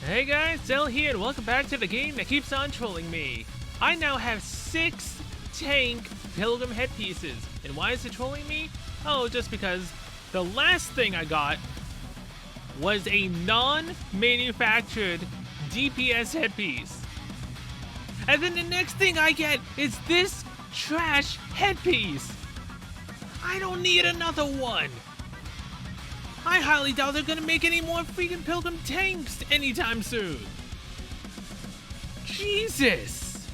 Hey guys, Zell here and welcome back to the game that keeps on trolling me. I now have 6 tank pilgrim headpieces. And why is it trolling me? Oh, just because the last thing I got was a non-manufactured DPS headpiece. And then the next thing I get is this trash headpiece. I don't need another one. I highly doubt they're gonna make any more freaking pilgrim tanks anytime soon. Jesus.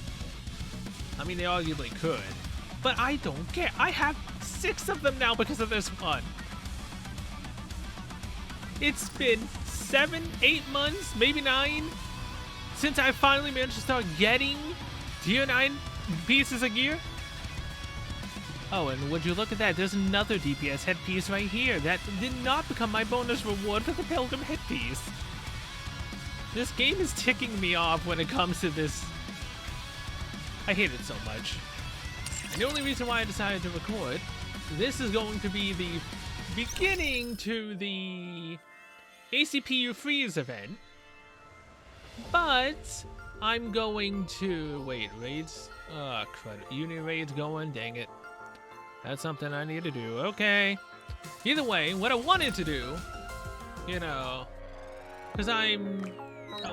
I mean, they arguably could, but I don't care. I have 6 of them now because of this one. It's been 7, 8 months, maybe 9, since I finally managed to start getting tier 9 pieces of gear. Oh, and would you look at that, there's another DPS headpiece right here. That did not become my bonus reward for the Pilgrim headpiece. This game is ticking me off when it comes to this. I hate it so much. And the only reason why I decided to record, this is going to be the beginning to the A.C.P.U. freeze event. But I'm going to, wait, raids? Oh, crud. Uni raids going, dang it. That's something I need to do. Okay. Either way, what I wanted to do, you know, because I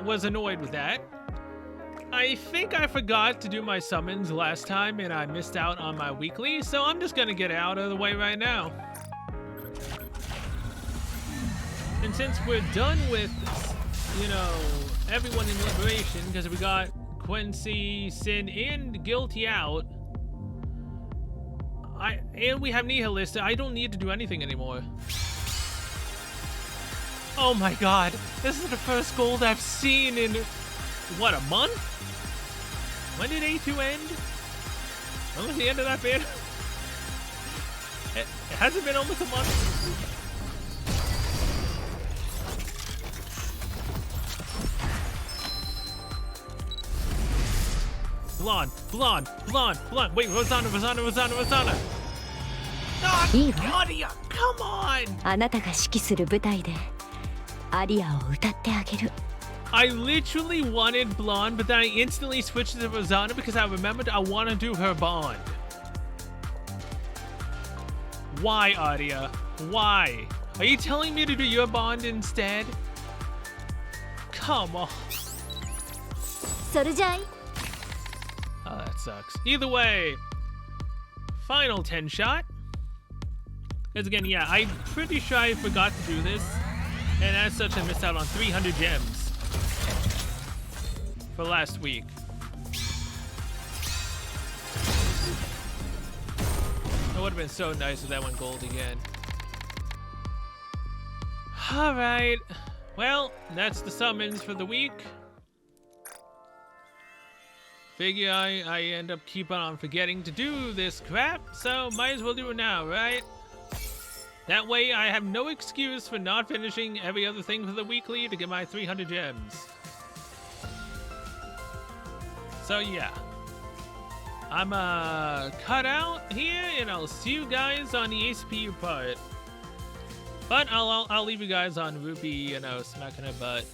was annoyed with that. I think I forgot to do my summons last time and I missed out on my weekly, so I'm just going to get out of the way right now. And since we're done with, you know, everyone in Liberation, because we got Quincy, Sin, and Guilty out, and we have Nihilist, I don't need to do anything anymore. Oh my god, this is the first gold I've seen in, what, a month? When did A2 end? When was the end of that bit? It hasn't been almost a month? Blonde. Wait, Rosanna. Ah, Claudia, come on! あなたが指揮する舞台でアリアを歌ってあげる。 I literally wanted blonde, but then I instantly switched to Rosanna because I remembered I want to do her bond. Why, Adia? Why? Are you telling me to do your bond instead? Come on. それじゃい。 Oh, that sucks. Either way, final 10 shot. Because again, yeah, I'm pretty sure I forgot to do this. And as such, I missed out on 300 gems for last week. It would have been so nice if that went gold again. Alright. Well, that's the summons for the week. Figure I end up keeping on forgetting to do this crap, so might as well do it now, right? That way I have no excuse for not finishing every other thing for the weekly to get my 300 gems. So yeah. I'm cut out here and I'll see you guys on the A.C.P.U. part. But I'll leave you guys on Ruby, you know, smacking her butt.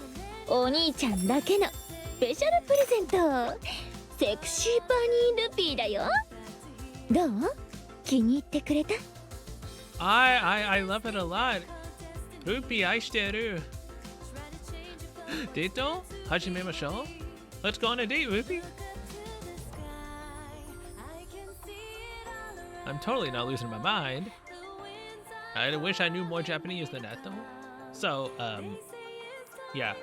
お兄ちゃんだけのスペシャルプレゼント。セクシーバニールピーだよ。どう？気に入ってくれた？ I love it a lot. Rupi, 愛してる。デート？始めましょう。Let's go on a date, Rupi. I'm totally not losing my mind. I wish I knew more Japanese than that, though. So, yeah.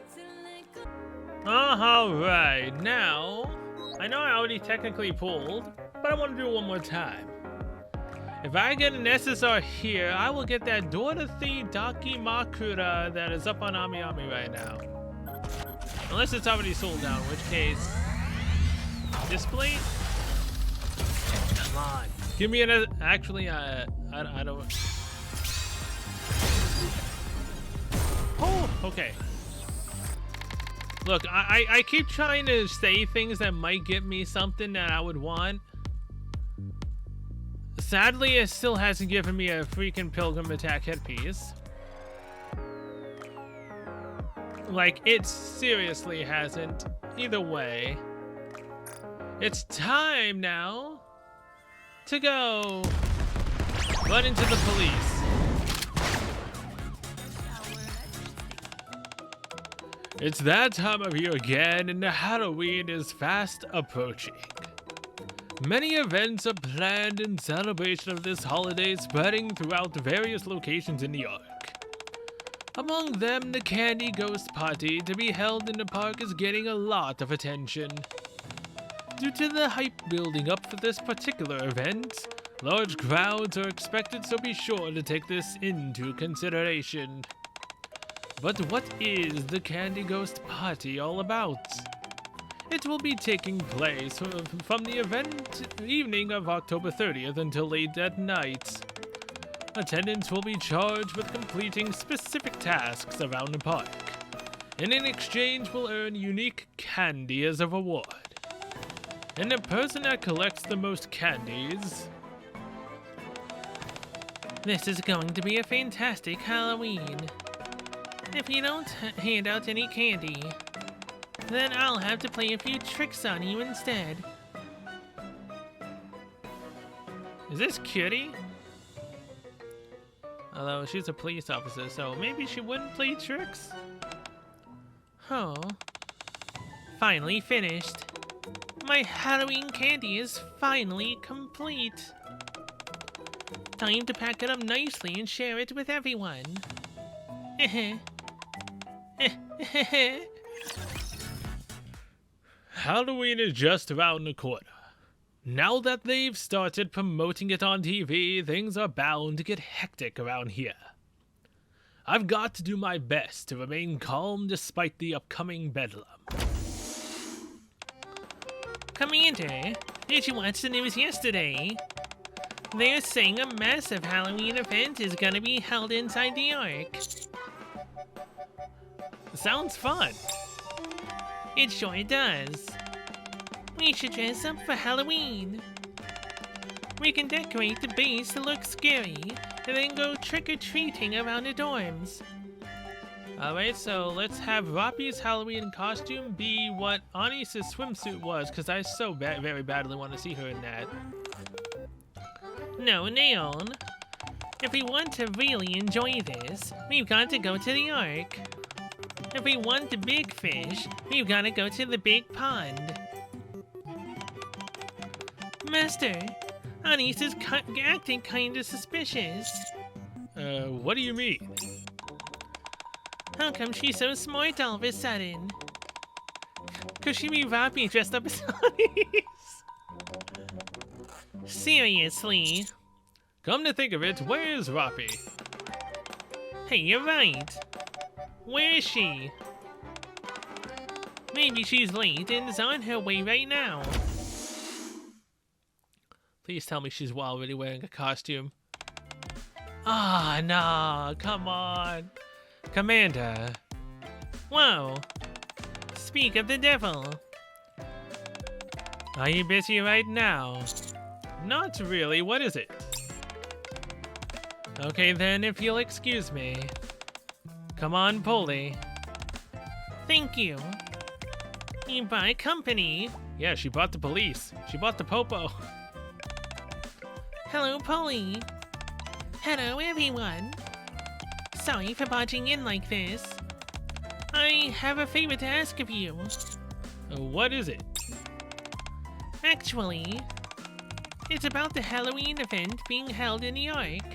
Alright, now, I know I already technically pulled, but I want to do it one more time. If I get an SSR here, I will get that Dorothy Dakimakura that is up on Ami right now. Unless it's already sold out, in which case... Display? Come on. Give me an... Actually, I don't... Oh, okay. Look, I keep trying to say things that might get me something that I would want. Sadly, it still hasn't given me a freaking Pilgrim Attack headpiece. Like, it seriously hasn't. Either way, it's time now to go run into the police. It's that time of year again, and Halloween is fast approaching. Many events are planned in celebration of this holiday, spreading throughout various locations in New York. Among them, the Candy Ghost Party to be held in the park is getting a lot of attention. Due to the hype building up for this particular event, large crowds are expected, so be sure to take this into consideration. But what is the Candy Ghost Party all about? It will be taking place from the event evening of October 30th until late at night. Attendants will be charged with completing specific tasks around the park, and in exchange will earn unique candy as a reward. And the person that collects the most candies... This is going to be a fantastic Halloween. If you don't hand out any candy, then I'll have to play a few tricks on you instead. Is this Kitty? Although she's a police officer, so maybe she wouldn't play tricks? Oh. Finally finished. My Halloween candy is finally complete. Time to pack it up nicely and share it with everyone. Halloween is just around the corner. Now that they've started promoting it on TV, things are bound to get hectic around here. I've got to do my best to remain calm despite the upcoming bedlam. Commander, did you watch the news yesterday? They're saying a massive Halloween event is gonna be held inside the Ark. Sounds fun. It sure does. We should dress up for Halloween. We can decorate the base to look scary, and then go trick-or-treating around the dorms. Alright, so let's have Roppy's Halloween costume be what Anisa's swimsuit was, because I so very badly want to see her in that. No, Neon. If we want to really enjoy this, we've got to go to the Ark. If we want the big fish, we've got to go to the big pond. Master, Anisa's acting kinda suspicious. What do you mean? How come she's so smart all of a sudden? Could she be Roppy dressed up as Anise? Seriously? Come to think of it, where is Roppy? Hey, you're right. Where is she? Maybe she's late and is on her way right now. Please tell me she's already wearing a costume. Ah, no, come on. Commander. Whoa. Speak of the devil. Are you busy right now? Not really, what is it? Okay then, if you'll excuse me. Come on, Polly. Thank you. You buy company. Yeah, she bought the police. She bought the popo. Hello, Polly. Hello, everyone. Sorry for barging in like this. I have a favor to ask of you. What is it? Actually, it's about the Halloween event being held in New York.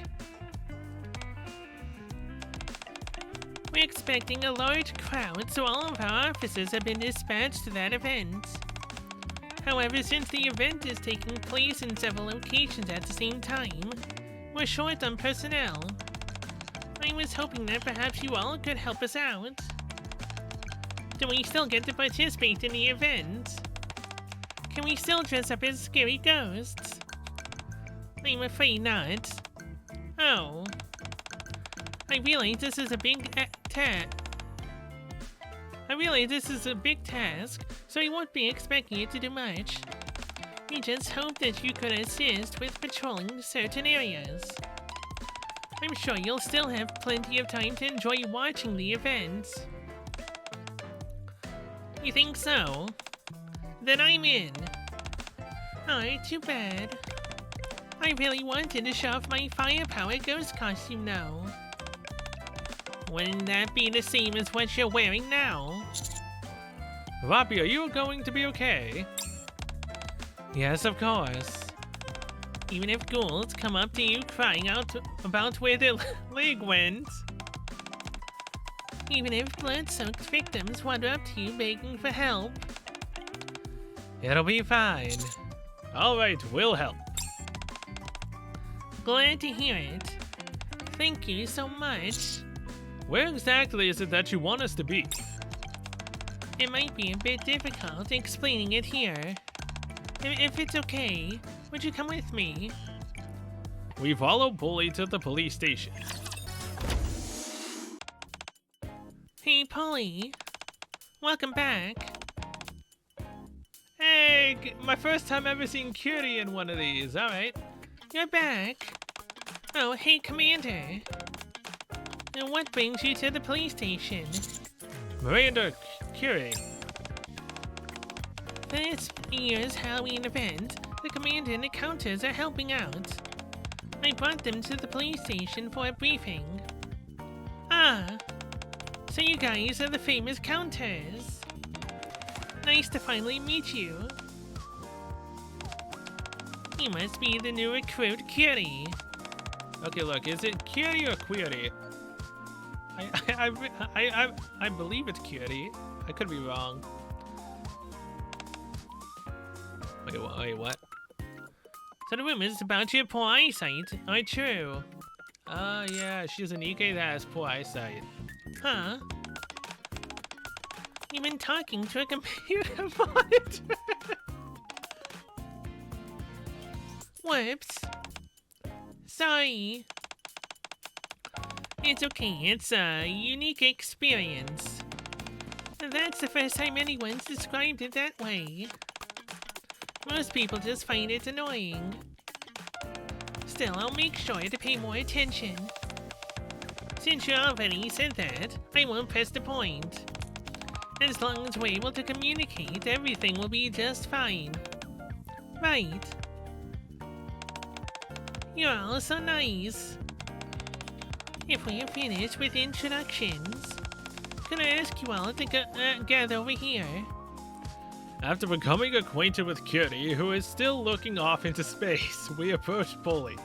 We're expecting a large crowd, so all of our officers have been dispatched to that event. However, since the event is taking place in several locations at the same time, we're short on personnel. I was hoping that perhaps you all could help us out. Do we still get to participate in the event? Can we still dress up as scary ghosts? I'm afraid not. Oh. I realize this is a big task, so we won't be expecting you to do much. We just hope that you could assist with patrolling certain areas. I'm sure you'll still have plenty of time to enjoy watching the event. You think so? Then I'm in. Oh, too bad. I really wanted to show off my firepower ghost costume though. Wouldn't that be the same as what you're wearing now? Vapi, are you going to be okay? Yes, of course. Even if ghouls come up to you crying out about where their leg went. Even if blood-soaked victims wander up to you begging for help. It'll be fine. Alright, we'll help. Glad to hear it. Thank you so much. Where exactly is it that you want us to be? It might be a bit difficult explaining it here. If it's okay, would you come with me? We follow Bully to the police station. Hey, Polly. Welcome back. Hey, my first time ever seeing Cutie in one of these. Alright. You're back. Oh, hey, Commander. And what brings you to the police station? Miranda, Curie. For this year's Halloween event, the Commander and the Countess are helping out. I brought them to the police station for a briefing. Ah, so you guys are the famous Countess. Nice to finally meet you. You must be the new recruit, Curie. Okay, look, is it Curie or Query? I believe it's Curie. I could be wrong. Wait, what? So the rumors about your poor eyesight are true. Yeah, she's a Nikke that has poor eyesight. Huh? You've been talking to a computer monitor. Whoops. Sorry. It's okay, it's a unique experience. That's the first time anyone's described it that way. Most people just find it annoying. Still, I'll make sure to pay more attention. Since you already said that, I won't press the point. As long as we're able to communicate, everything will be just fine. Right. You're all so nice. If we are finished with introductions, could I ask you all to gather over here? After becoming acquainted with Curie, who is still looking off into space, we approach Bully.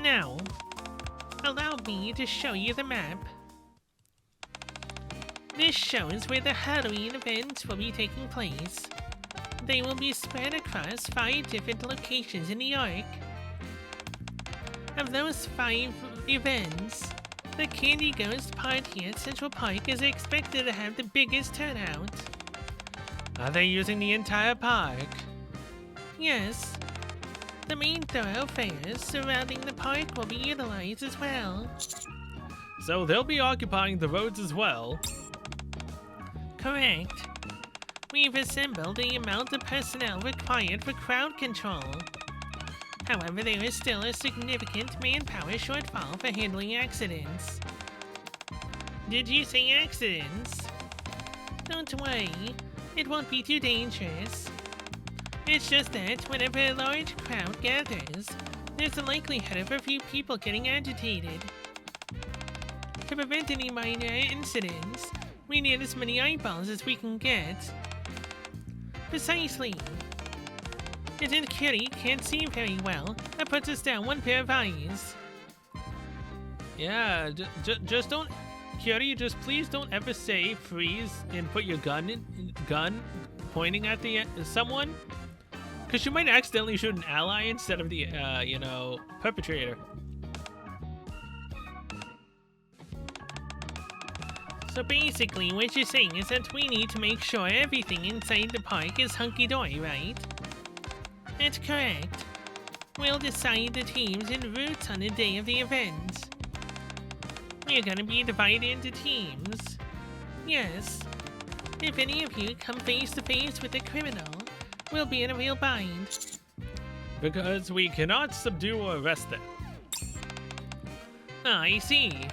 Now, allow me to show you the map. This shows where the Halloween events will be taking place. They will be spread across 5 different locations in New York. Of those 5 events, the Candy Ghost Party at Central Park is expected to have the biggest turnout. Are they using the entire park? Yes. The main thoroughfares surrounding the park will be utilized as well. So they'll be occupying the roads as well? Correct. We've assembled the amount of personnel required for crowd control. However, there is still a significant manpower shortfall for handling accidents. Did you say accidents? Don't worry, it won't be too dangerous. It's just that whenever a large crowd gathers, there's a likelihood of a few people getting agitated. To prevent any minor incidents, we need as many eyeballs as we can get. Precisely. Agent Curie can't see very well. That puts us down 1 pair of eyes. Yeah, just don't... Curie, just please don't ever say freeze and put your gun pointing at the someone. Because you might accidentally shoot an ally instead of the, perpetrator. So basically, what you're saying is that we need to make sure everything inside the park is hunky-dory, right? That's correct. We'll decide the teams and routes on the day of the event. We're gonna be divided into teams. Yes. If any of you come face to face with a criminal, we'll be in a real bind. Because we cannot subdue or arrest them. I see.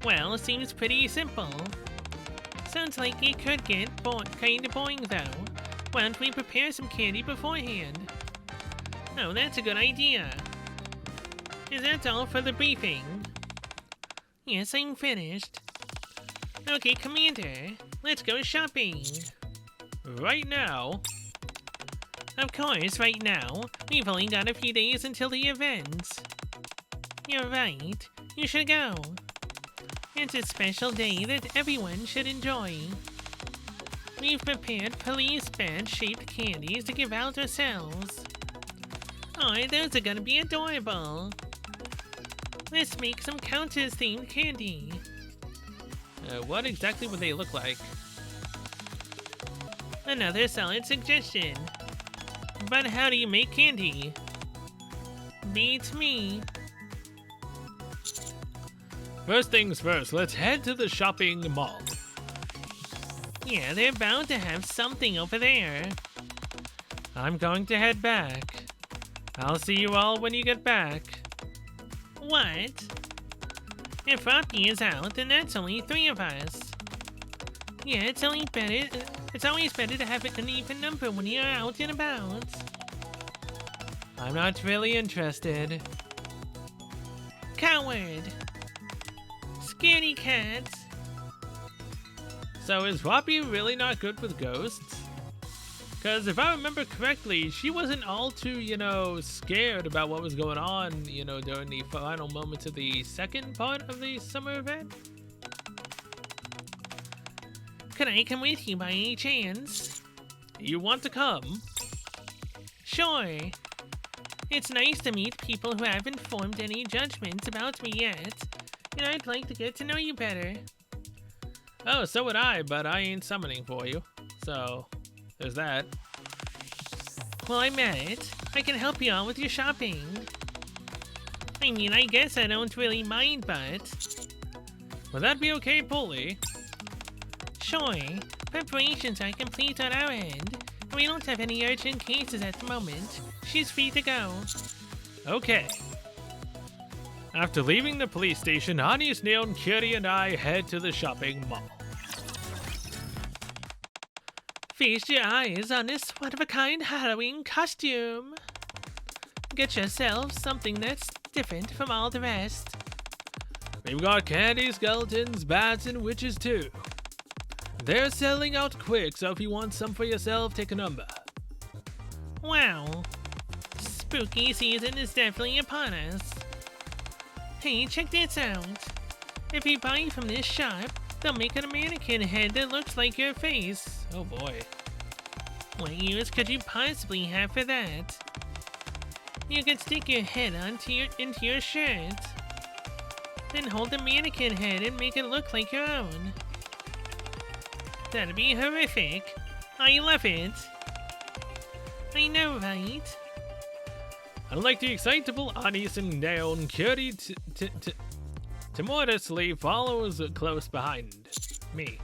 Well, it seems pretty simple. Sounds like it could get kinda boring though. Why don't we prepare some candy beforehand? Oh, that's a good idea. Is that all for the briefing? Yes, I'm finished. Okay, Commander, let's go shopping. Right now? Of course, right now. We've only got a few days until the event. You're right. You should go. It's a special day that everyone should enjoy. We've prepared police badge-shaped candies to give out ourselves. Oh, those are gonna be adorable. Let's make some Countess-themed candy. What exactly would they look like? Another solid suggestion. But how do you make candy? Beats me. First things first, let's head to the shopping mall. Yeah, they're bound to have something over there. I'm going to head back. I'll see you all when you get back. What? If Rocky is out, then that's only 3 of us. Yeah, it's always better to have an even number when you're out and about. I'm not really interested. Coward! Scaredy cats! So is Poppy really not good with ghosts? Because if I remember correctly, she wasn't all too, scared about what was going on, during the final moments of the second part of the summer event. Could I come with you by any chance? You want to come? Sure. It's nice to meet people who haven't formed any judgments about me yet, and I'd like to get to know you better. Oh, so would I, but I ain't summoning for you. So, there's that. Well, I meant I can help you out with your shopping. I mean, I guess I don't really mind, but... Would that be okay, Polly? Sure. Preparations are complete on our end. We don't have any urgent cases at the moment. She's free to go. Okay. After leaving the police station, Honey, Snail, and Cutie and I head to the shopping mall. Feast your eyes on this one-of-a-kind Halloween costume. Get yourself something that's different from all the rest. We've got candy, skeletons, bats, and witches too. They're selling out quick, so if you want some for yourself, take a number. Wow. Spooky season is definitely upon us. Hey, check this out. If you buy from this shop, they'll make a mannequin head that looks like your face. Oh boy. What use could you possibly have for that? You could stick your head into your shirt. Then hold the mannequin head and make it look like your own. That'd be horrific. I love it. I know, right? Unlike the excitable Anis and Naon, Cutie timorously follows close behind me.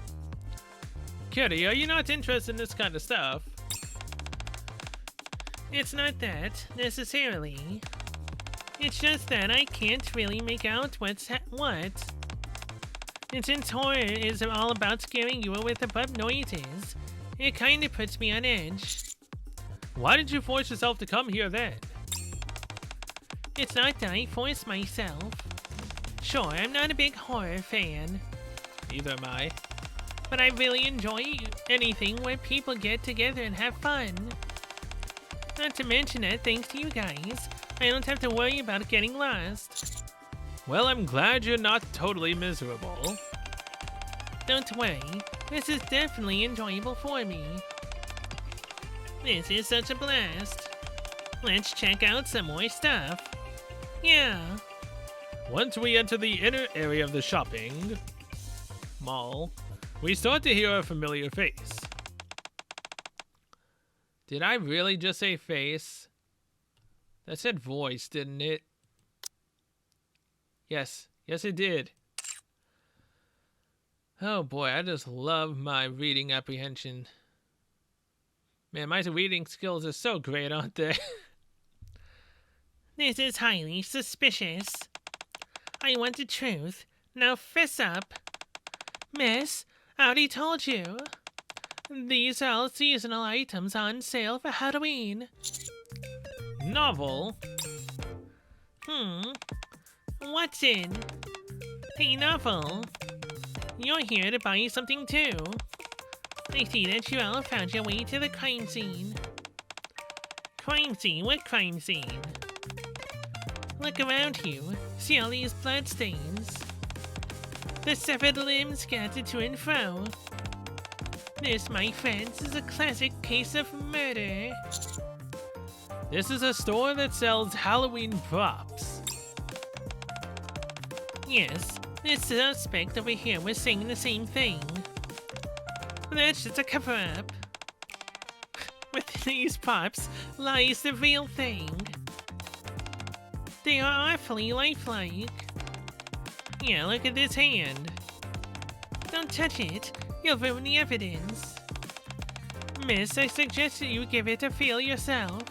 Cutie, are you not interested in this kind of stuff? It's not that, necessarily. It's just that I can't really make out what's what. And since horror is all about scaring you with abrupt noises, it kinda puts me on edge. Why did you force yourself to come here then? It's not that I forced myself. Sure, I'm not a big horror fan. Neither am I. But I really enjoy anything where people get together and have fun. Not to mention that, thanks to you guys, I don't have to worry about getting lost. Well, I'm glad you're not totally miserable. Don't worry, this is definitely enjoyable for me. This is such a blast. Let's check out some more stuff. Yeah. Once we enter the inner area of the shopping mall, we start to hear a familiar face. Did I really just say face? That said voice, didn't it? Yes. Yes, it did. Oh boy, I just love my reading apprehension. Man, my reading skills are so great, aren't they? This is highly suspicious. I want the truth. Now fess up. Miss, I already told you. These are all seasonal items on sale for Halloween. Novel? What's in? Hey, Novel. You're here to buy something too. I see that you all found your way to the crime scene. Crime scene? What crime scene? Look around you. See all these bloodstains? The severed limbs scattered to and fro. This, my friends, is a classic case of murder. This is a store that sells Halloween props. Yes, this suspect over here was saying the same thing. That's just a cover-up. Within these props lies the real thing. They are awfully lifelike. Yeah, look at this hand. Don't touch it. You'll ruin the evidence. Miss, I suggest that you give it a feel yourself.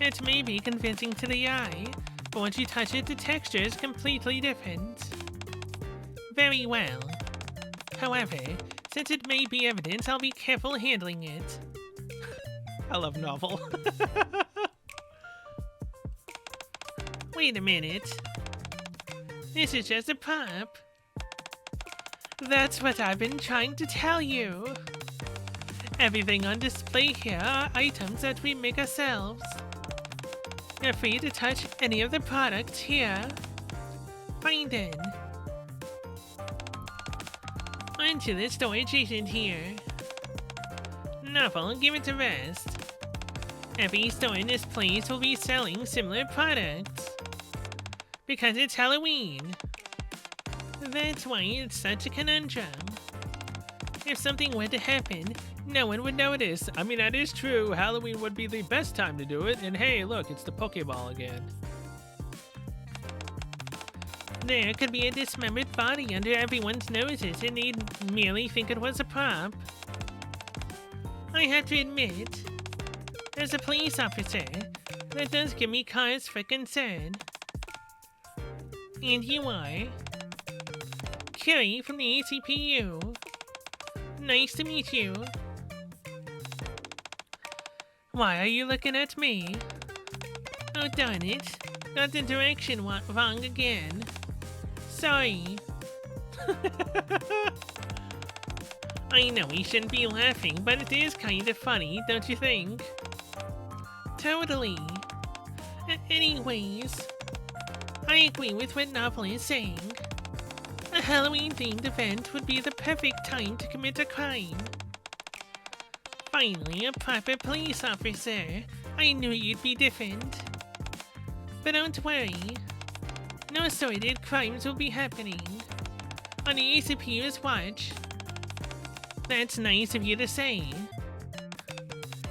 It may be convincing to the eye, but once you touch it, the texture is completely different. Very well. However, since it may be evidence, I'll be careful handling it. I love Novel. Wait a minute. This is just a prop. That's what I've been trying to tell you. Everything on display here are items that we make ourselves. You're free to touch any of the products here. Fine then. Onto the storage agent here. Novel, give it a rest. Every store in this place will be selling similar products. Because it's Halloween. That's why it's such a conundrum. If something were to happen, no one would notice. I mean, that is true. Halloween would be the best time to do it. And hey, look, it's the Pokeball again. There could be a dismembered body under everyone's noses and they'd merely think it was a prop. I have to admit, as a police officer, that does give me cause for concern. And you are? Curry from the A.C.P.U. Nice to meet you. Why are you looking at me? Oh darn it, got the direction wrong again. Sorry. I know we shouldn't be laughing, but it is kind of funny, don't you think? Totally. Anyways, I agree with what Novel is saying. A Halloween-themed event would be the perfect time to commit a crime. Finally, a proper police officer. I knew you'd be different. But don't worry. No sordid crimes will be happening. On the A.C.P.U's watch. That's nice of you to say.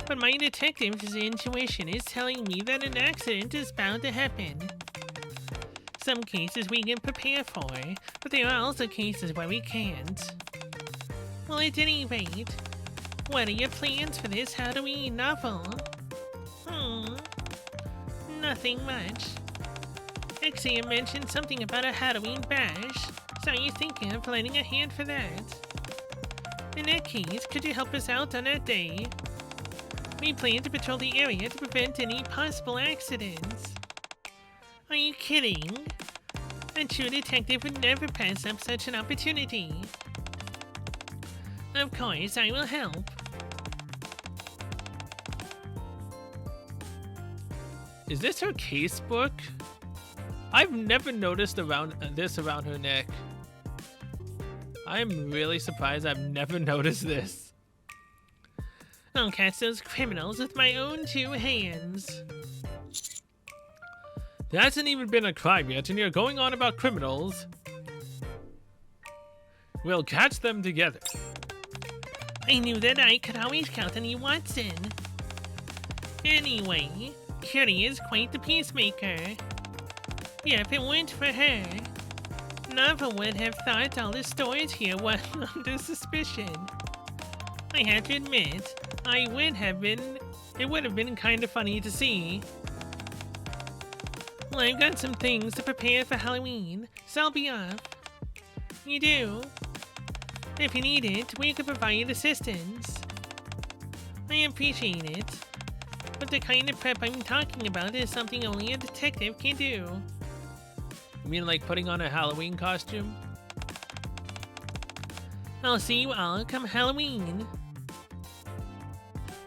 But my detective's intuition is telling me that an accident is bound to happen. Some cases we can prepare for, but there are also cases where we can't. Well, at any rate, what are your plans for this Halloween Novel? Nothing much. Exia mentioned something about a Halloween bash, so are you thinking of lending a hand for that? In that case, could you help us out on that day? We plan to patrol the area to prevent any possible accidents. Are you kidding? A true detective would never pass up such an opportunity. Of course, I will help. Is this her case book? I've never noticed this around her neck. I'm really surprised I've never noticed this. I'll catch those criminals with my own two hands. There hasn't even been a crime yet, and you're going on about criminals. We'll catch them together. I knew that I could always count on you, Watson. Anyway, Curie is quite the peacemaker. Yeah, if it weren't for her, Nava would have thought all the stores here were under suspicion. I have to admit, it would have been kind of funny to see. Well, I've got some things to prepare for Halloween, so I'll be off. You do? If you need it, we can provide assistance. I appreciate it, but the kind of prep I'm talking about is something only a detective can do. You mean like putting on a Halloween costume? I'll see you all come Halloween.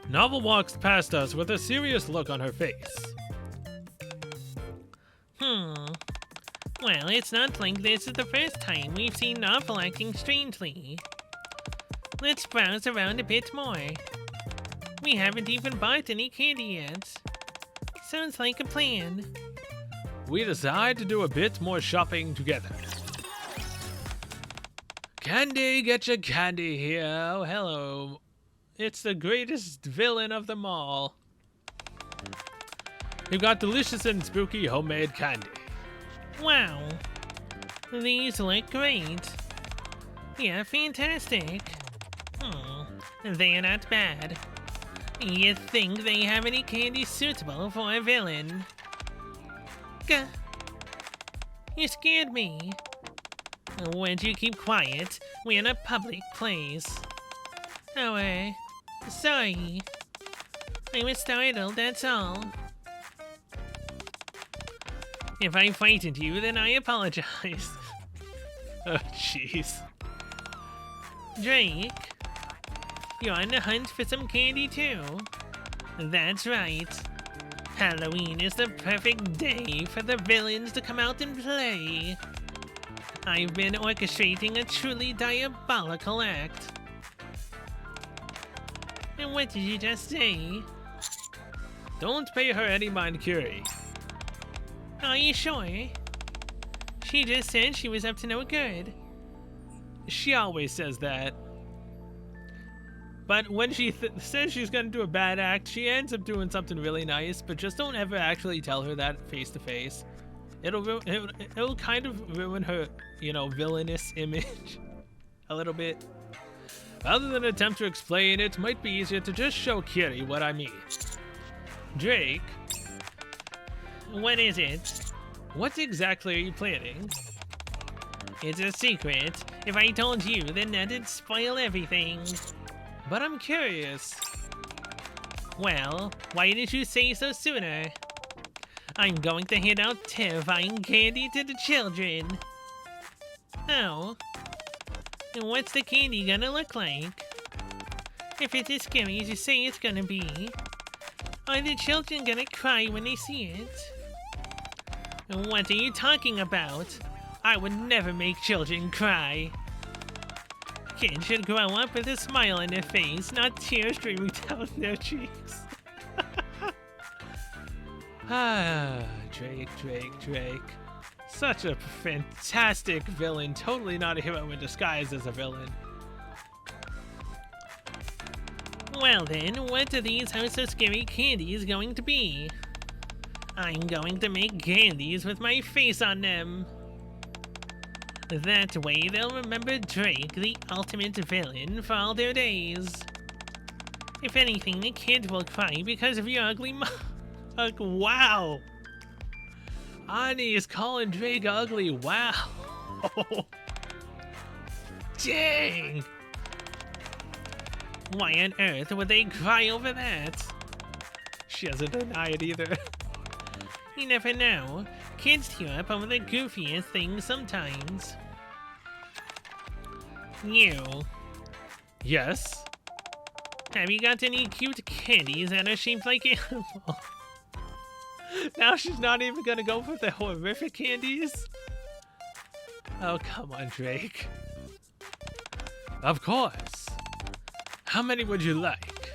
Novel walks past us with a serious look on her face. Well, it's not like this is the first time we've seen Novel acting strangely. Let's browse around a bit more. We haven't even bought any candy yet. Sounds like a plan. We decide to do a bit more shopping together. Candy, get your candy here. Oh, hello. It's the greatest villain of them all. We've got delicious and spooky homemade candy. Wow. These look great. Yeah, fantastic. They're not bad. You think they have any candy suitable for a villain? Gah. You scared me. Would you keep quiet? We're in a public place. Oh, sorry. I was startled, that's all. If I frightened you, then I apologize. Oh, jeez. Drake, you're on the hunt for some candy too? That's right. Halloween is the perfect day for the villains to come out and play. I've been orchestrating a truly diabolical act. And what did you just say? Don't pay her any mind, Curie. Are you sure? She just said she was up to no good. She always says that. But when she says she's gonna do a bad act, she ends up doing something really nice, but just don't ever actually tell her that face to face. It'll kind of ruin her, villainous image a little bit. Rather than attempt to explain, it might be easier to just show Curie what I mean. Drake. What is it? What exactly are you planning? It's a secret. If I told you, then that'd spoil everything. But I'm curious. Well, why didn't you say so sooner? I'm going to hand out terrifying candy to the children. Oh. And what's the candy gonna look like? If it's as scary as you say it's gonna be, are the children gonna cry when they see it? What are you talking about? I would never make children cry. Kids should grow up with a smile on their face, not tears streaming down their cheeks. Drake. Such a fantastic villain. Totally not a hero in disguise as a villain. Well then, what are these House of Scary candies going to be? I'm going to make candies with my face on them. That way they'll remember Drake, the ultimate villain, for all their days. If anything, the kid will cry because of your ugly mug. Wow! Ani is calling Drake ugly. Wow! Dang! Why on earth would they cry over that? She doesn't deny it either. You never know. Kids tear up over the goofiest things sometimes. You. Yes? Have you got any cute candies that are shaped like animals? Now she's not even gonna go for the horrific candies? Oh, come on, Drake. Of course. How many would you like?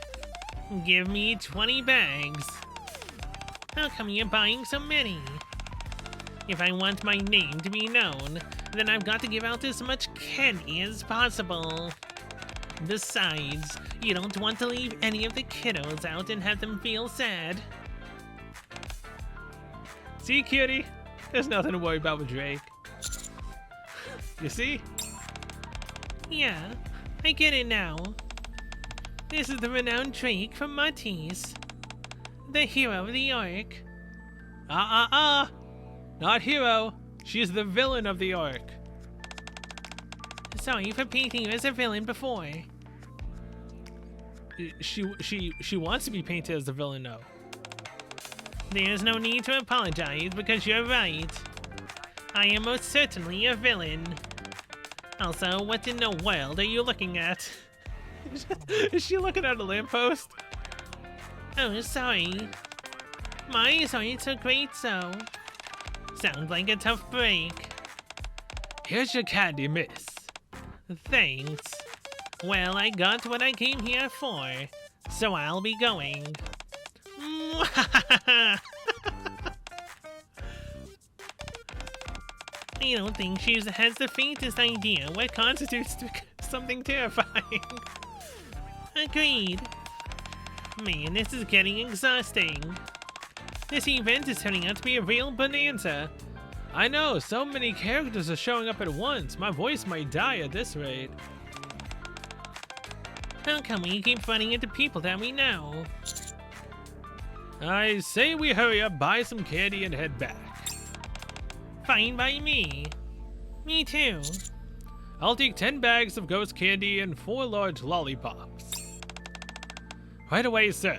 Give me 20 bags. How come you're buying so many? If I want my name to be known, then I've got to give out as much candy as possible. Besides, you don't want to leave any of the kiddos out and have them feel sad. See, cutie? There's nothing to worry about with Drake. You see? Yeah, I get it now. This is the renowned Drake from Matisse, the hero of the arc. Not hero. She's the villain of the arc. Sorry for painting you as a villain before. She wants to be painted as the villain, though. There's no need to apologize because you're right. I am most certainly a villain. Also, what in the world are you looking at? Is she looking at a lamppost? Oh, sorry. My eyes aren't so great, so. Sounds like a tough break. Here's your candy, miss. Thanks. Well, I got what I came here for, so I'll be going. I don't think she has the faintest idea what constitutes something terrifying. Agreed. Man, this is getting exhausting. This event is turning out to be a real bonanza. I know, so many characters are showing up at once. My voice might die at this rate. How come we keep running into people that we know? I say we hurry up, buy some candy, and head back. Fine by me. Me too. I'll take 10 bags of ghost candy and 4 large lollipops. Right away, sir.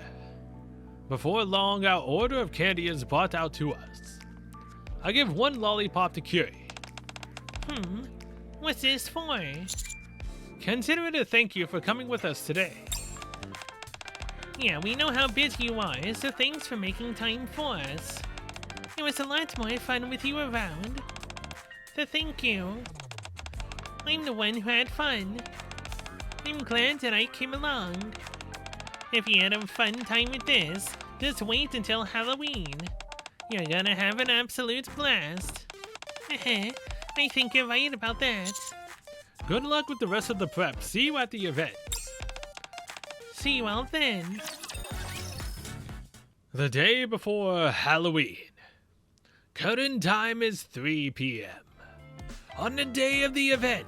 Before long, our order of candy is brought out to us. I give 1 lollipop to Curie. What's this for? Consider it a thank you for coming with us today. Yeah, we know how busy you are, so thanks for making time for us. It was a lot more fun with you around. So thank you. I'm the one who had fun. I'm glad that I came along. If you had a fun time with this, just wait until Halloween. You're gonna have an absolute blast. I think you're right about that. Good luck with the rest of the prep. See you at the event. See you all then. The day before Halloween. Current time is 3 p.m. On the day of the event,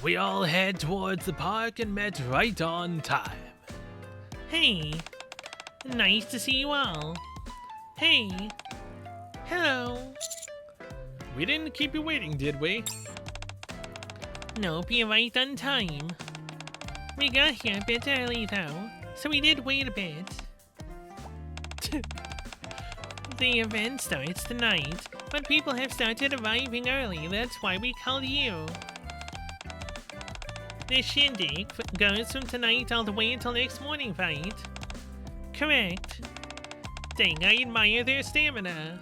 we all head towards the park and met right on time. Hey, nice to see you all. Hey, hello. We didn't keep you waiting, did we? Nope, you're right on time. We got here a bit early though, so we did wait a bit. The event starts tonight, but people have started arriving early, that's why we called you. The shindig goes from tonight all the way until next morning, right? Correct. Dang, I admire their stamina.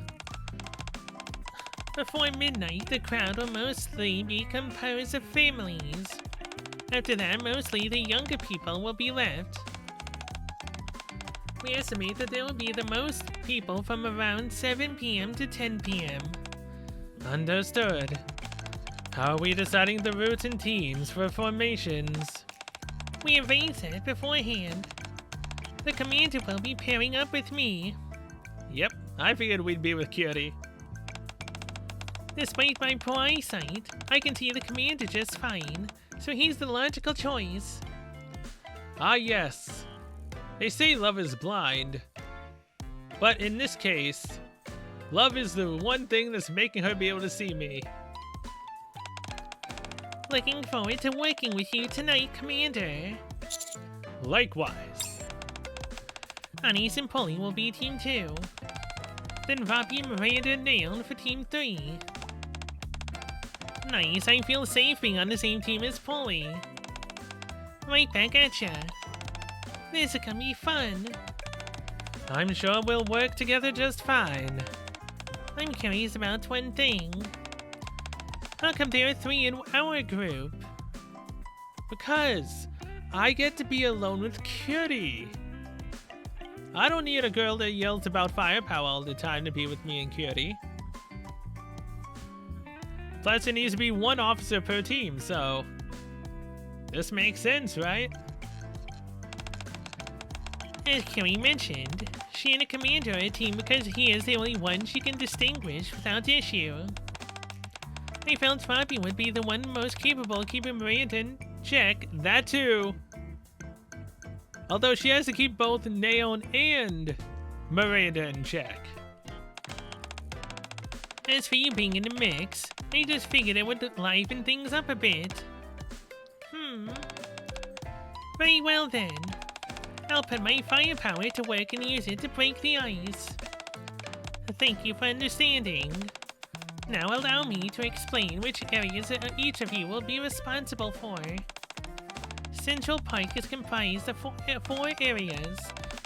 Before midnight, the crowd will mostly be composed of families. After that, mostly the younger people will be left. We estimate that there will be the most people from around 7 p.m. to 10 p.m. Understood. How are we deciding the routes and teams for formations? We arranged that beforehand. The commander will be pairing up with me. Yep, I figured we'd be with Curie. Despite my poor eyesight, I can see the commander just fine, so he's the logical choice. Ah yes. They say love is blind. But in this case, love is the one thing that's making her be able to see me. Looking forward to working with you tonight, Commander. Likewise. Anis and Polly will be Team 2. Then Robbie, Miranda, and Nail for Team 3. Nice, I feel safe being on the same team as Polly. Right back at ya. This is gonna be fun. I'm sure we'll work together just fine. I'm curious about one thing. How come there are 3 in our group? Because I get to be alone with Curie. I don't need a girl that yells about firepower all the time to be with me and Curie. Plus, it needs to be 1 officer per team, so this makes sense, right? As Curie mentioned, she and a commander are a team because he is the only one she can distinguish without issue. I felt Robbie would be the one most capable of keeping Miranda in check. That too. Although she has to keep both Naon and Miranda in check. As for you being in the mix, I just figured it would liven things up a bit. Very well then. I'll put my firepower to work and use it to break the ice. Thank you for understanding. Now allow me to explain which areas each of you will be responsible for. Central Park is comprised of four areas: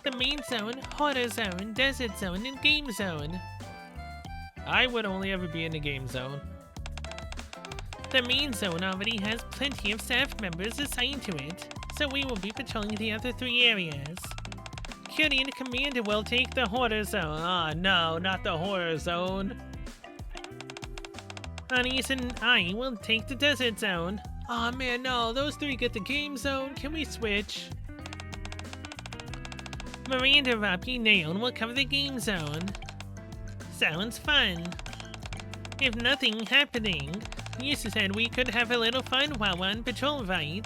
the main zone, horror zone, desert zone, and game zone. I would only ever be in the game zone. The main zone already has plenty of staff members assigned to it, so we will be patrolling the other 3 areas. Cutie and Commander will take the horror zone. Ah, no, not the horror zone. Anis and I will take the desert zone. Aw, man, no, those 3 get the game zone. Can we switch? Miranda, Robbie, Naon will cover the game zone. Sounds fun. If nothing happening, you said we could have a little fun while we're on patrol, right?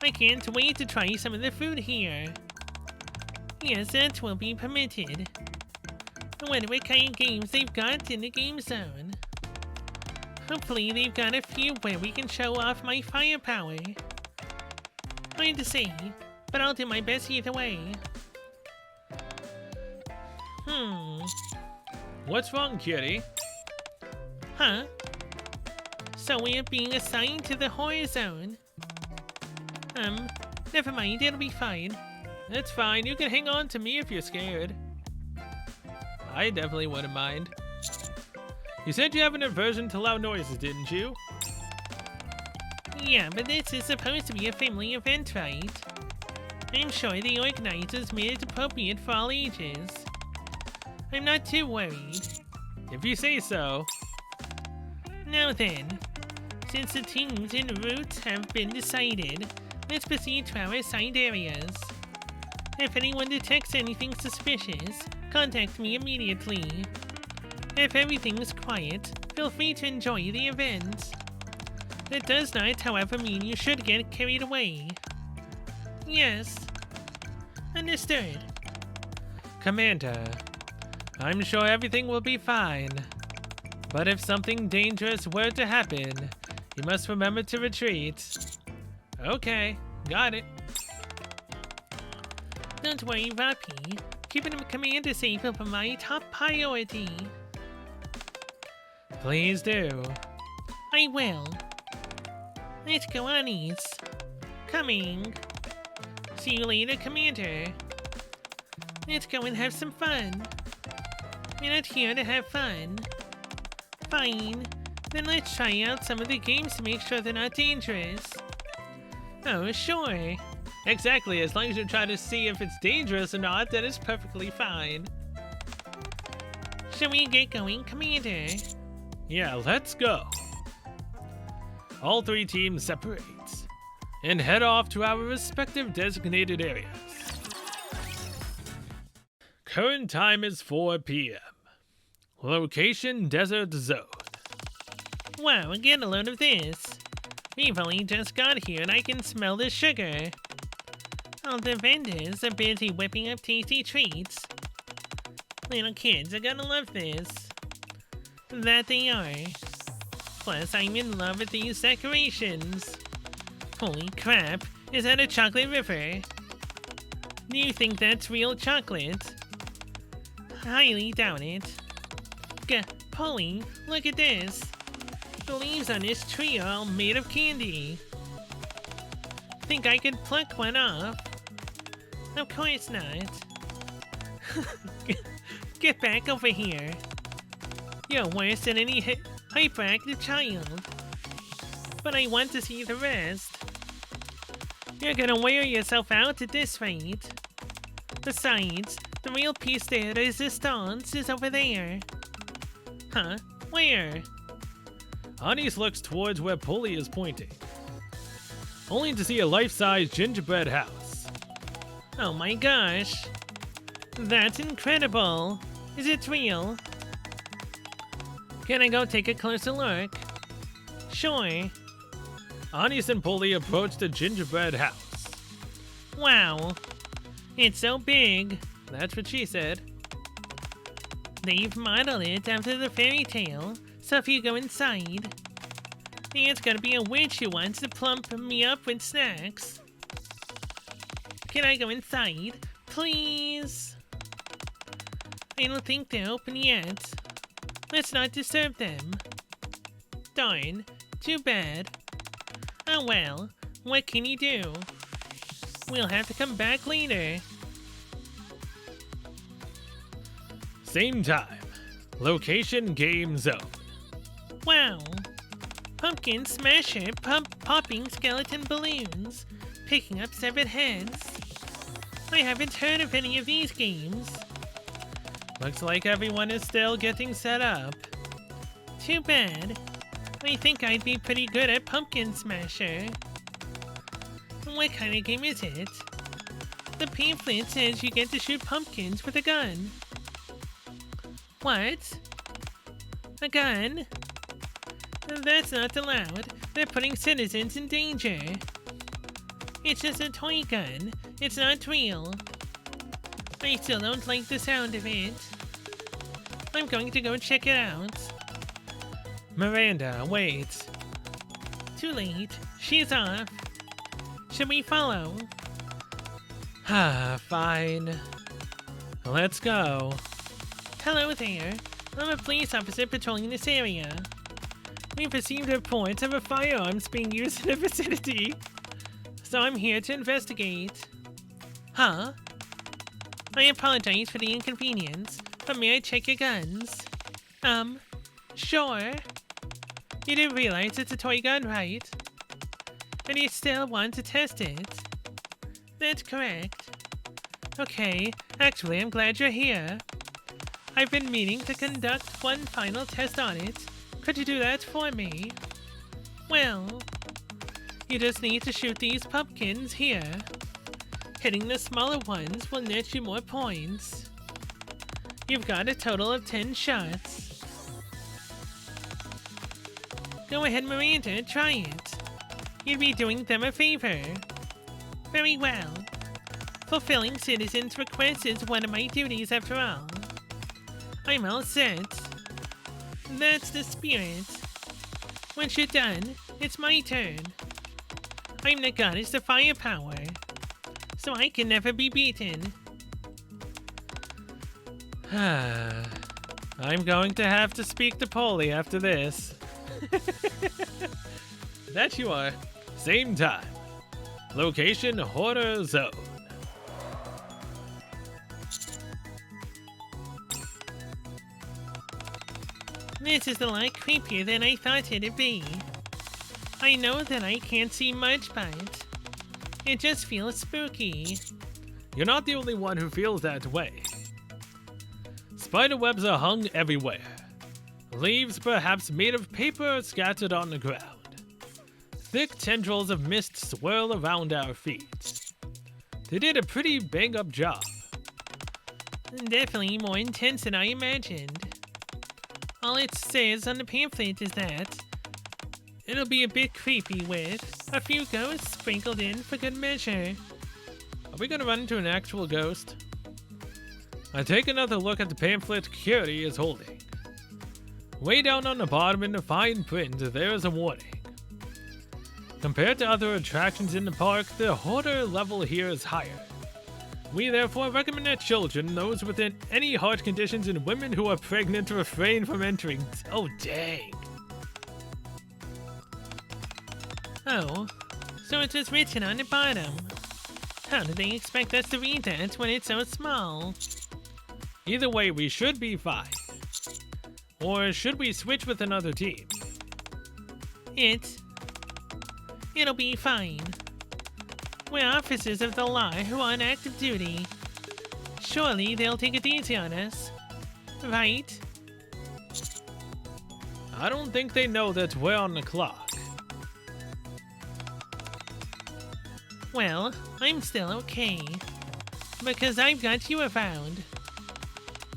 I can't wait to try some of the food here. Yes, that will be permitted. I wonder what kind of games they've got in the game zone. Hopefully they've got a few where we can show off my firepower. Hard to say, but I'll do my best either way. What's wrong, Kitty? Huh? So we're being assigned to the horror zone. Never mind, it'll be fine. It's fine, you can hang on to me if you're scared. I definitely wouldn't mind. You said you have an aversion to loud noises, didn't you? Yeah, but this is supposed to be a family event, right? I'm sure the organizers made it appropriate for all ages. I'm not too worried. If you say so. Now then, since the teams and routes have been decided, let's proceed to our assigned areas. If anyone detects anything suspicious, contact me immediately. If everything's quiet, feel free to enjoy the event. That does not, however, mean you should get carried away. Yes. Understood. Commander, I'm sure everything will be fine. But if something dangerous were to happen, you must remember to retreat. Okay, got it. Don't worry, Rapi. Keeping the commander safe will be my top priority. Please do. I will. Let's go, Anis. Coming. See you later, Commander. Let's go and have some fun. We're not here to have fun. Fine. Then let's try out some of the games to make sure they're not dangerous. Oh, sure. Exactly, as long as you try to see if it's dangerous or not, then it's perfectly fine. Shall we get going, Commander? Yeah, let's go. All 3 teams separate and head off to our respective designated areas. Current time is 4 p.m. Location, Desert Zone. Wow, get a load of this. We've only just got here and I can smell the sugar. All the vendors are busy whipping up tasty treats. Little kids are gonna love this. That they are. Plus, I'm in love with these decorations. Holy crap, is that a chocolate river? Do you think that's real chocolate? Highly doubt it. Polly, look at this. The leaves on this tree are all made of candy. Think I could pluck one off? Of course not. Get back over here. You're worse than any hyperactive child. But I want to see the rest. You're gonna wear yourself out at this rate. Besides, the real piece de resistance is over there. Huh? Where? Anis looks towards where Polly is pointing, only to see a life-size gingerbread house. Oh my gosh. That's incredible. Is it real? Can I go take a closer look? Sure. Anis and Polly approach the gingerbread house. Wow. It's so big. That's what she said. They've modeled it after the fairy tale, so if you go inside, There's gotta be a witch who wants to plump me up with snacks. Can I go inside? Please? I don't think they're open yet. Let's not disturb them. Darn, too bad. Oh well, what can you do? We'll have to come back later. Same time. Location game zone. Wow. Pumpkin Smasher popping skeleton balloons, picking up severed heads. I haven't heard of any of these games. Looks like everyone is still getting set up. Too bad. I think I'd be pretty good at Pumpkin Smasher. What kind of game is it? The pamphlet says you get to shoot pumpkins with a gun. What? A gun? That's not allowed. They're putting citizens in danger. It's just a toy gun. It's not real. I still don't like the sound of it. I'm going to go check it out. Miranda, wait. Too late. She's off. Should we follow? Fine. Let's go. Hello there. I'm a police officer patrolling this area. We've received reports of a firearms being used in the vicinity, so I'm here to investigate. Huh? I apologize for the inconvenience, but may I check your guns? Sure. You do realize it's a toy gun, right? And you still want to test it? That's correct. Okay, actually, I'm glad you're here. I've been meaning to conduct one final test on it. Could you do that for me? Well, you just need to shoot these pumpkins here. Hitting the smaller ones will net you more points. You've got a total of 10 shots. Go ahead, Miranda, try it. You'd be doing them a favor. Very well. Fulfilling citizens' requests is one of my duties after all. I'm all set. That's the spirit. Once you're done, it's my turn. I'm the goddess of firepower, so I can never be beaten. I'm going to have to speak to Polly after this. That you are. Same time. Location Horror Zone. This is a lot creepier than I thought it'd be. I know that I can't see much, but it just feels spooky. You're not the only one who feels that way. Spiderwebs are hung everywhere. Leaves, perhaps made of paper, are scattered on the ground. Thick tendrils of mist swirl around our feet. They did a pretty bang-up job. Definitely more intense than I imagined. All it says on the pamphlet is that it'll be a bit creepy with a few ghosts sprinkled in for good measure. Are we gonna run into an actual ghost? I take another look at the pamphlet Curie is holding. Way down on the bottom in the fine print, there is a warning. Compared to other attractions in the park, the horror level here is higher. We therefore recommend that children, those within any heart conditions, and women who are pregnant refrain from entering. Oh, dang. Oh, so it's just written on the bottom. How do they expect us to read that when it's so small? Either way, we should be fine. Or should we switch with another team? It'll be fine. We're officers of the law who are on active duty. Surely they'll take it easy on us, right? I don't think they know that we're on the clock. Well, I'm still okay. Because I've got you around.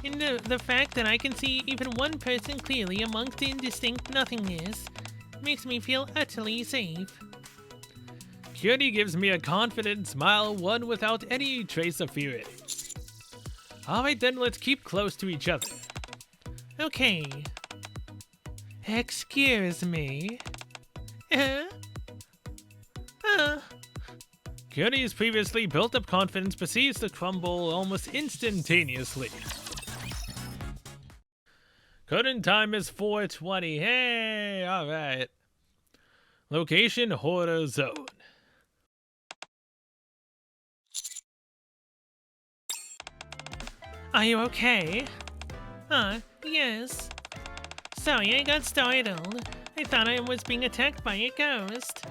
And the fact that I can see even one person clearly amongst the indistinct nothingness makes me feel utterly safe. Cutie gives me a confident smile, one without any trace of fear in it. Alright then, let's keep close to each other. Okay. Excuse me. Cuties' previously built-up confidence proceeds to crumble almost instantaneously. Current time is 4:20. Hey, alright. Location, Horror Zone. Are you okay? Yes. Sorry, I got startled. I thought I was being attacked by a ghost.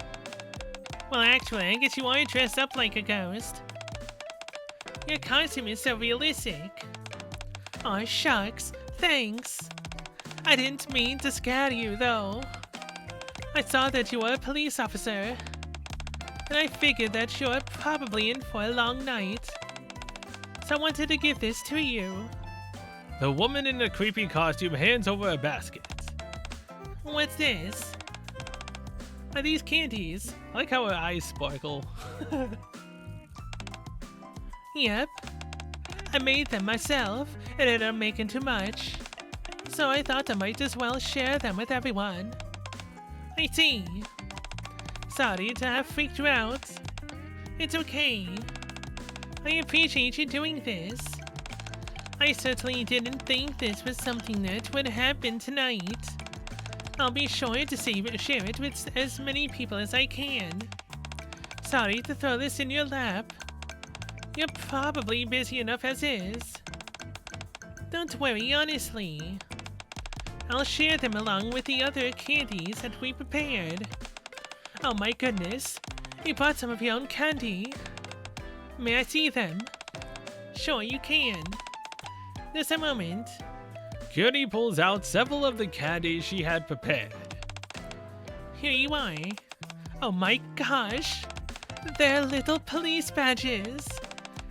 Well, actually, I guess you are dressed up like a ghost. Your costume is so realistic. Aw, shucks. Thanks. I didn't mean to scare you, though. I saw that you were a police officer. And I figured that you're probably in for a long night. So I wanted to give this to you. The woman in the creepy costume hands over a basket. What's this? Are these candies? I like how her eyes sparkle. Yep. I made them myself, and ended up making too much. So I thought I might as well share them with everyone. I see. Sorry to have freaked you out. It's okay. I appreciate you doing this. I certainly didn't think this was something that would happen tonight. I'll be sure to share it with as many people as I can. Sorry to throw this in your lap. You're probably busy enough as is. Don't worry, honestly. I'll share them along with the other candies that we prepared. Oh my goodness, you brought some of your own candy. May I see them? Sure you can. Just a moment. Cutie pulls out several of the candies she had prepared. Here you are. Oh my gosh. They're little police badges.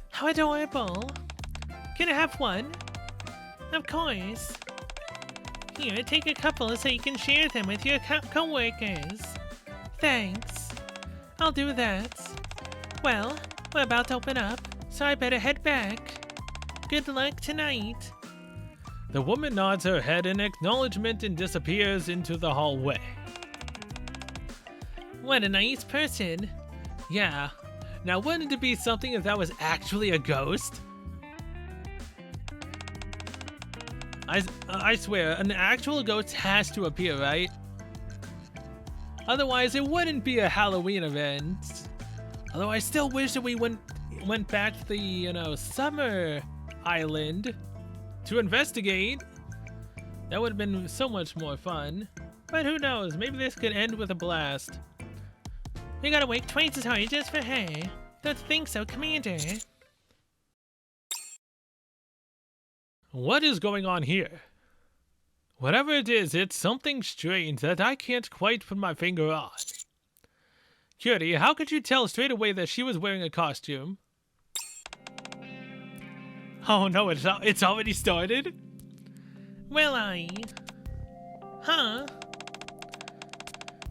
How adorable. Can I have one? Of course. Here, take a couple so you can share them with your co-workers. Thanks. I'll do that. Well, we're about to open up, so I better head back. Good luck tonight. The woman nods her head in acknowledgement and disappears into the hallway. What a nice person. Yeah. Now, wouldn't it be something if that was actually a ghost? I swear, an actual ghost has to appear, right? Otherwise, it wouldn't be a Halloween event. Although I still wish that we went back to the, summer island to investigate. That would have been so much more fun. But who knows, maybe this could end with a blast. We gotta work twice as hard just for her. Don't think so, Commander. What is going on here? Whatever it is, it's something strange that I can't quite put my finger on. Cutie, how could you tell straight away that she was wearing a costume? Oh no, it's already started? Well, Huh?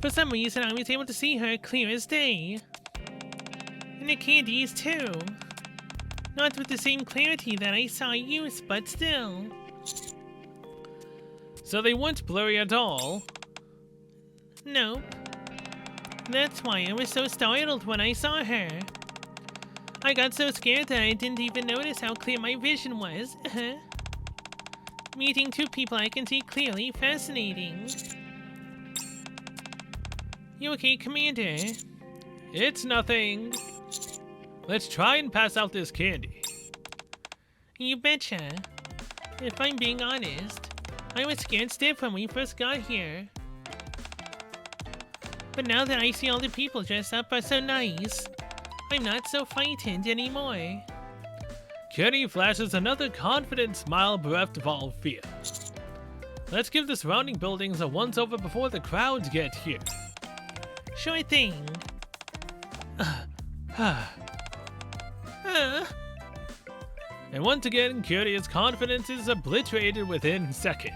For some reason, I was able to see her clear as day. And the candies, too. Not with the same clarity that I saw you, but still. So they weren't blurry at all? Nope. That's why I was so startled when I saw her. I got so scared that I didn't even notice how clear my vision was. Meeting two people I can see clearly, fascinating. You okay, Commander? It's nothing. Let's try and pass out this candy. You betcha. If I'm being honest, I was scared stiff when we first got here. But now that I see all the people dressed up are so nice, I'm not so frightened anymore. Kitty flashes another confident smile bereft of all fear. Let's give the surrounding buildings a once-over before the crowds get here. Sure thing. And once again, Curious confidence is obliterated within seconds.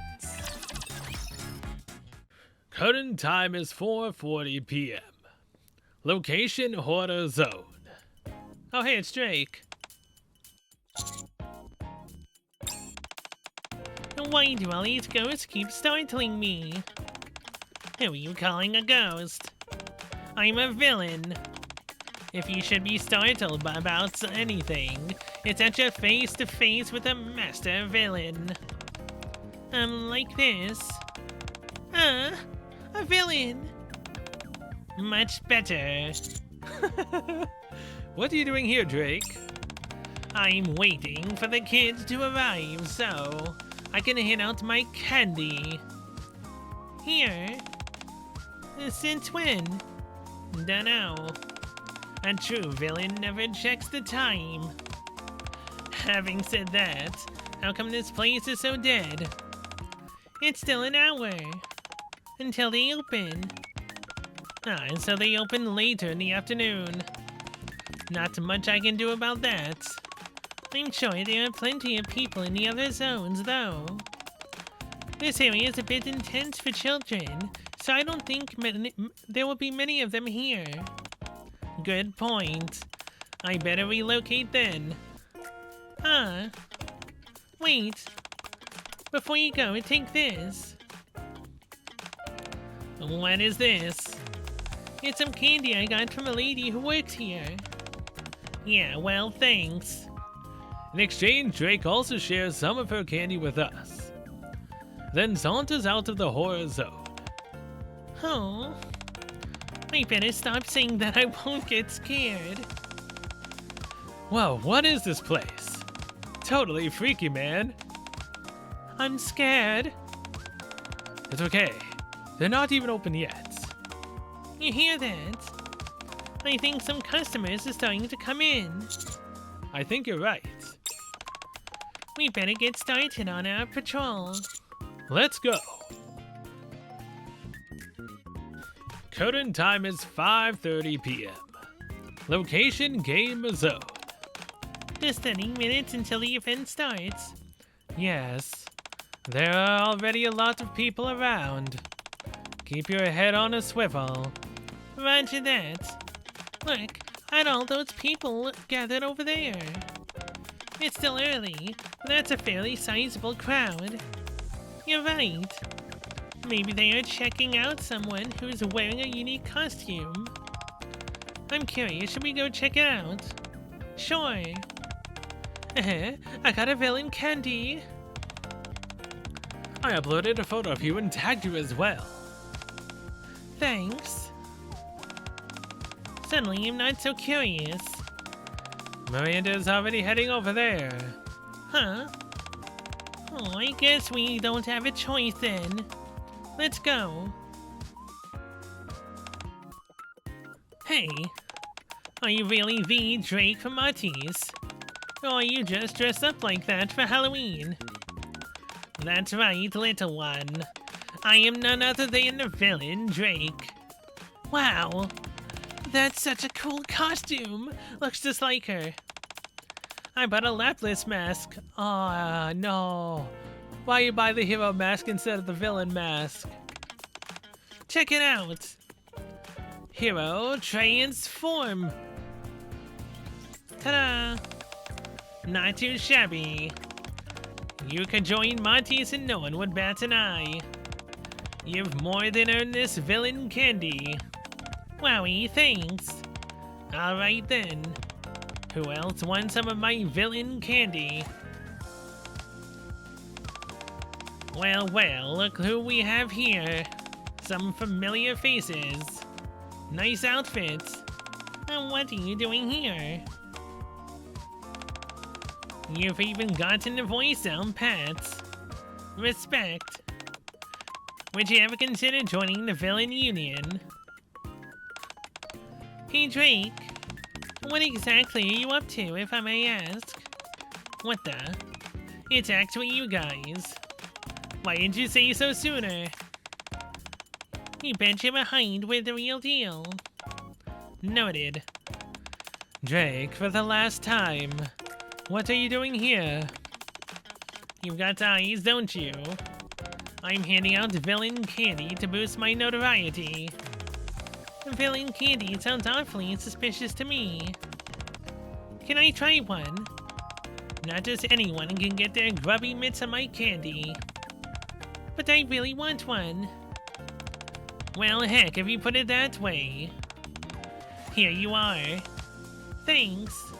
Current time is 4:40 p.m. Location, Horror Zone. Oh hey, it's Drake. Why do all these ghosts keep startling me? Who are you calling a ghost? I'm a villain. If you should be startled about anything, it's that you're face to face with a master villain. Like this. A villain. Much better. What are you doing here, Drake? I'm waiting for the kids to arrive so I can hand out my candy. Here. Since when? Dunno. A true villain never checks the time. Having said that, how come this place is so dead? It's still an hour. Until they open. And so they open later in the afternoon. Not much I can do about that. I'm sure there are plenty of people in the other zones, though. This area is a bit intense for children, so I don't think there will be many of them here. Good point. I better relocate then. Wait. Before you go, take this. What is this? It's some candy I got from a lady who works here. Yeah, well, thanks. In exchange, Drake also shares some of her candy with us. Then saunters out of the horror zone. Oh. I better stop saying that I won't get scared. Whoa, what is this place? Totally freaky, man. I'm scared. It's okay. They're not even open yet. You hear that? I think some customers are starting to come in. I think you're right. We better get started on our patrol. Let's go. Current time is 5:30 p.m. Location Game Zone. Just 30 minutes until the event starts. Yes, there are already a lot of people around. Keep your head on a swivel. Roger that. Look, at all those people gathered over there. It's still early, but that's a fairly sizable crowd. You're right. Maybe they are checking out someone who's wearing a unique costume. I'm curious, should we go check it out? Sure. I got a villain candy. I uploaded a photo of you and tagged you as well. Thanks. Suddenly, I'm not so curious. Miranda's already heading over there. Huh? Oh, I guess we don't have a choice then. Let's go. Hey, are you really the Drake from Marty's? Or are you just dressed up like that for Halloween? That's right, little one. I am none other than the villain, Drake. Wow, that's such a cool costume. Looks just like her. I bought a lapless mask. Ah, no. Why you buy the hero mask instead of the villain mask? Check it out. Hero transform. Ta-da! Not too shabby. You could join Monty's and no one would bat an eye. You've more than earned this villain candy. Wowie, thanks. Alright then. Who else wants some of my villain candy? Well, well, look who we have here. Some familiar faces. Nice outfits. And what are you doing here? You've even gotten the voice down pat. Respect. Would you ever consider joining the Villain Union? Hey Drake, what exactly are you up to, if I may ask? What the? It's actually you guys. Why didn't you say so sooner? You bet you're behind with the real deal. Noted. Drake, for the last time, what are you doing here? You've got eyes, don't you? I'm handing out villain candy to boost my notoriety. Villain candy sounds awfully suspicious to me. Can I try one? Not just anyone can get their grubby mitts on my candy. But I really want one. Well, heck, if you put it that way. Here you are. Thanks.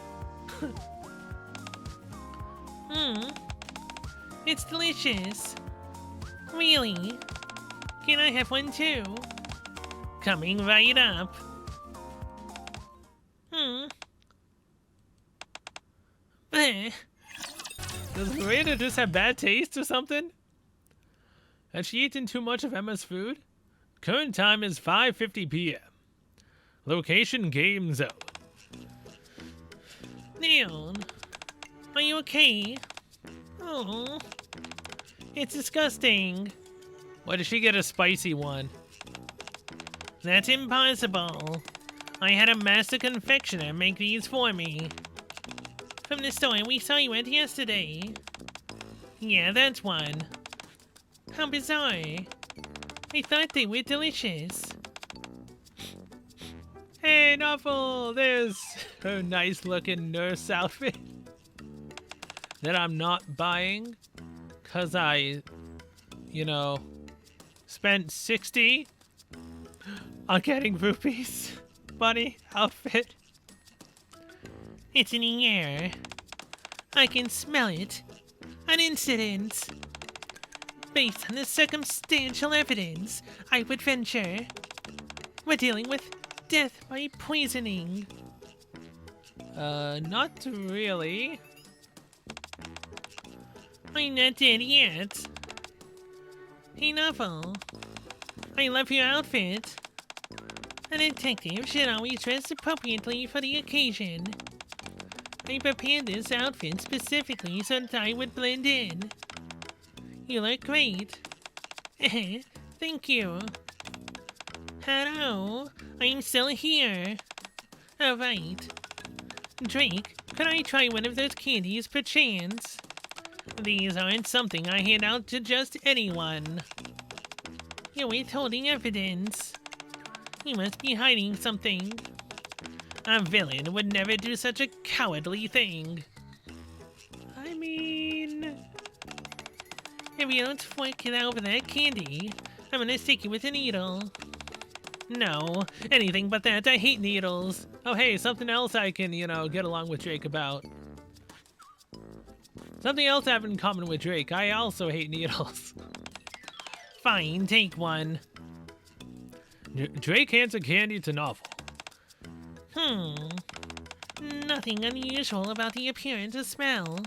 It's delicious. Really? Can I have one too? Coming right up. Bleh. Does Miranda just have bad taste or something? Has she eaten too much of Emma's food? Current time is 5:50 p.m. Location game zone. Neon, are you okay? Oh, it's disgusting. Why did she get a spicy one? That's impossible. I had a master confectioner make these for me. From the store we saw you at yesterday. Yeah, that's one. How bizarre. I thought they were delicious. Hey, Nuffle! There's her nice looking nurse outfit that I'm not buying because I, spent 60 on getting rupees. Bunny outfit. It's in the air. I can smell it. An incident. Based on the circumstantial evidence, I would venture we're dealing with death by poisoning. Not really. I'm not dead yet. Hey, Nuffle. I love your outfit. A detective should always dress appropriately for the occasion. I prepared this outfit specifically so that I would blend in. You look great. Thank you. Hello, I'm still here. Alright. Drake, could I try one of those candies perchance? These aren't something I hand out to just anyone. You're withholding evidence. You must be hiding something. A villain would never do such a cowardly thing. I mean... If you don't fork it over that candy, I'm gonna stick you with a needle. No, anything but that. I hate needles. Oh hey, something else I can, get along with Drake about. Something else I have in common with Drake. I also hate needles. Fine, take one. Drake hands a candy to Novel. Nothing unusual about the appearance or smell.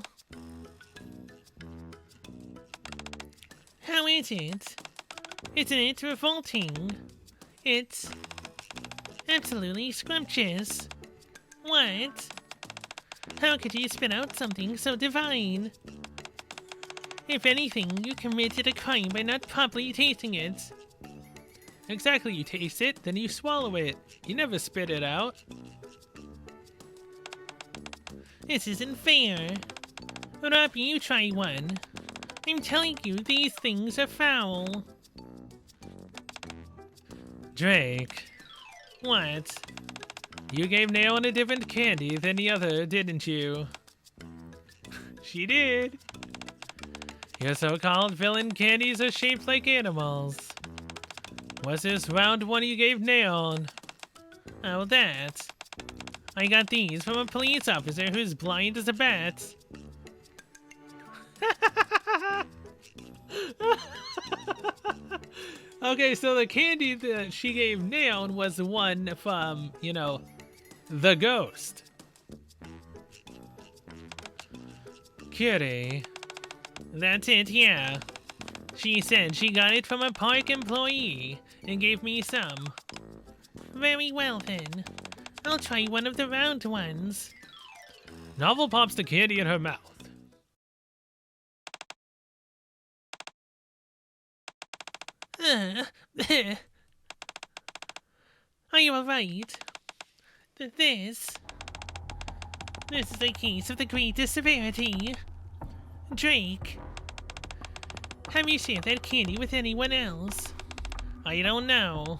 How is it? Isn't it revolting? It's absolutely scrumptious. What? How could you spit out something so divine? If anything, you committed a crime by not properly tasting it. Exactly, you taste it, then you swallow it. You never spit it out. This isn't fair. Robbie, you try one. I'm telling you, these things are foul. Drake. What? You gave Naon a different candy than the other, didn't you? She did. Your so-called villain candies are shaped like animals. What's this round one you gave Naon? Oh, that. I got these from a police officer who's blind as a bat. Okay, so the candy that she gave Naon was the one from, the ghost. Kitty. That's it, yeah. She said she got it from a park employee and gave me some. Very well then. I'll try one of the round ones. Novel pops the candy in her mouth. Are you alright? This is a case of the greatest severity. Drake, have you shared that candy with anyone else? I don't know.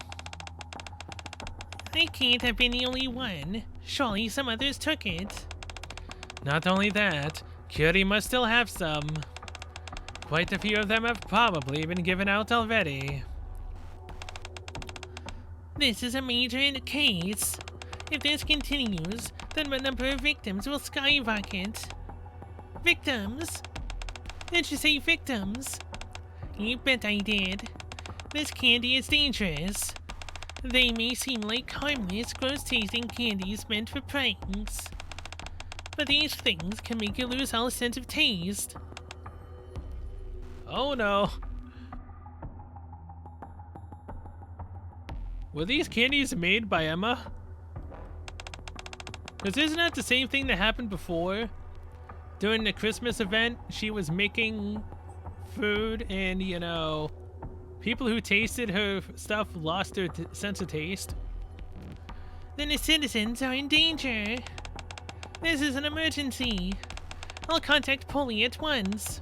I can't have been the only one. Surely some others took it. Not only that, Curie must still have some. Quite a few of them have probably been given out already. This is a major case. If this continues, then the number of victims will skyrocket. Victims? Did you say victims? You bet I did. This candy is dangerous. They may seem like harmless, gross-tasting candies meant for pranks, but these things can make you lose all sense of taste. Oh no. Were these candies made by Emma? Because isn't that the same thing that happened before? During the Christmas event, she was making food and, you know, people who tasted her stuff lost their sense of taste. Then the citizens are in danger. This is an emergency. I'll contact Polly at once.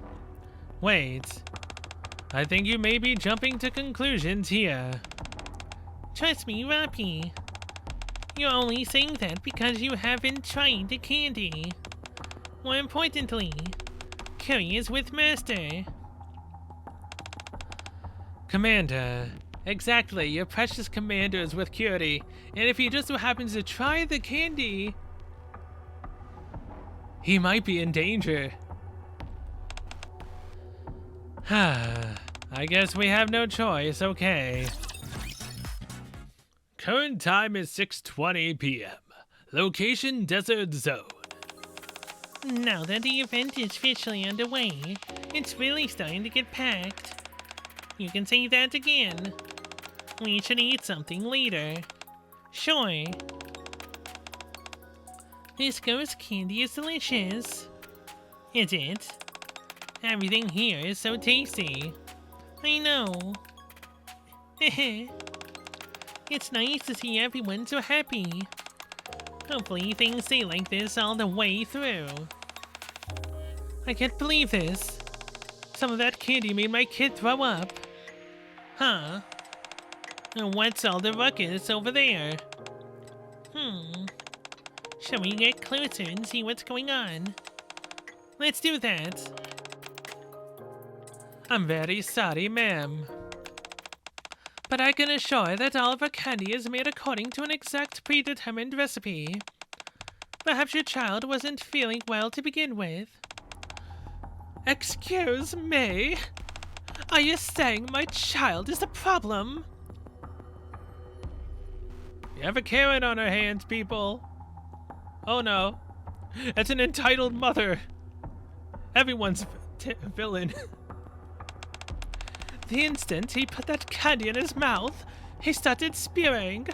Wait. I think you may be jumping to conclusions here. Trust me, Roppy. You're only saying that because you haven't tried the candy. More importantly, Curry is with Master. Commander. Exactly, your precious commander is with Curie, and if he just so happens to try the candy, he might be in danger. I guess we have no choice, okay. Current time is 6:20 p.m. Location Desert Zone. Now that the event is officially underway, it's really starting to get packed. You can say that again. We should eat something later. Sure. This ghost candy is delicious. Is it? Everything here is so tasty. I know. It's nice to see everyone so happy. Hopefully things stay like this all the way through. I can't believe this. Some of that candy made my kid throw up. Huh? And what's all the ruckus over there? Shall we get closer and see what's going on? Let's do that. I'm very sorry, ma'am, but I can assure that all of our candy is made according to an exact predetermined recipe. Perhaps your child wasn't feeling well to begin with. Excuse me? Are you saying my child is the problem? We have a Karen on our hands, people. Oh no. It's an entitled mother. Everyone's villain. The instant he put that candy in his mouth, he started spewing.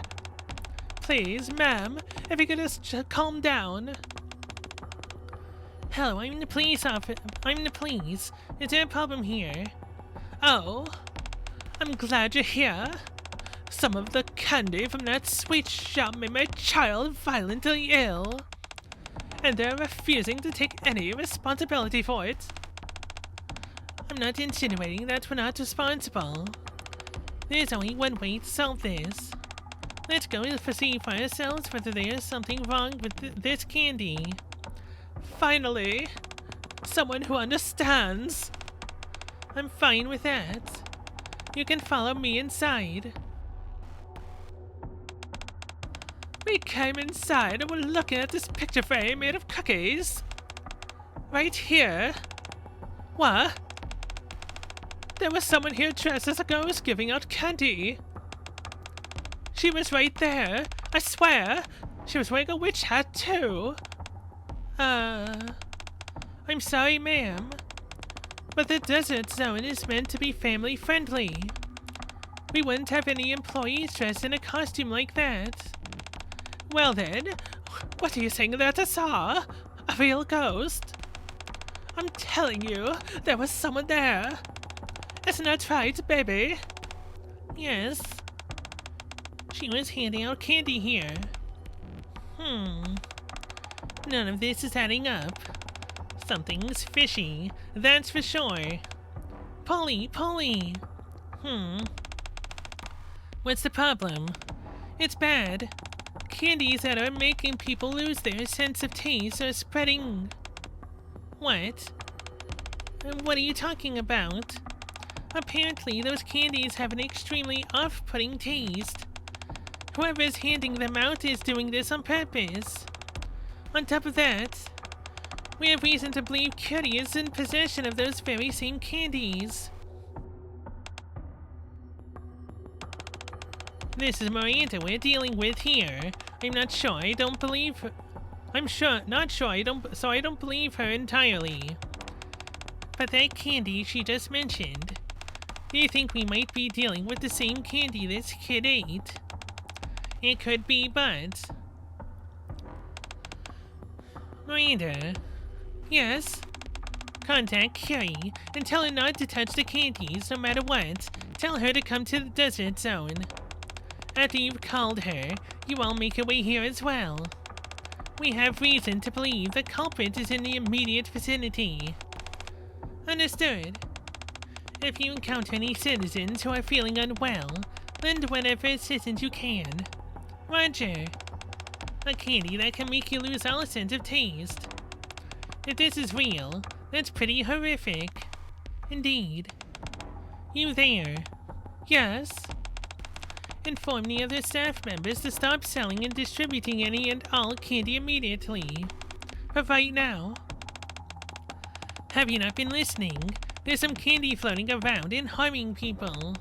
Please, ma'am, if you could just calm down. Hello, I'm the police officer. I'm the police. Is there a problem here? Oh, I'm glad you're here. Some of the candy from that sweet shop made my child violently ill, and they're refusing to take any responsibility for it. I'm not insinuating that we're not responsible. There's only one way to solve this. Let's go and see for ourselves whether there's something wrong with this candy. Finally, someone who understands. I'm fine with that. You can follow me inside. We came inside and were looking at this picture frame made of cookies. Right here. What? There was someone here dressed as a ghost giving out candy. She was right there. I swear. She was wearing a witch hat too. I'm sorry, ma'am, but the desert zone is meant to be family friendly. We wouldn't have any employees dressed in a costume like that. Well then, what are you saying that I saw? A real ghost? I'm telling you, there was someone there. Isn't that right, baby? Yes. She was handing out candy here. None of this is adding up. Something's fishy, that's for sure. Polly! What's the problem? It's bad. Candies that are making people lose their sense of taste are spreading. What? What are you talking about? Apparently, those candies have an extremely off-putting taste. Whoever is handing them out is doing this on purpose. On top of that, we have reason to believe Curie is in possession of those very same candies. This is Miranda we're dealing with here. I'm not sure I don't believe her. I don't believe her entirely. But that candy she just mentioned, do you think we might be dealing with the same candy this kid ate? It could be, but... Miranda? Yes? Contact Curie and tell her not to touch the candies no matter what. Tell her to come to the desert zone. After you've called her, you all make your way here as well. We have reason to believe the culprit is in the immediate vicinity. Understood. If you encounter any citizens who are feeling unwell, lend whatever assistance you can. Roger. A candy that can make you lose all sense of taste. If this is real, that's pretty horrific. Indeed. You there? Yes? Inform the other staff members to stop selling and distributing any and all candy immediately. But right now. Have you not been listening? There's some candy floating around and harming people.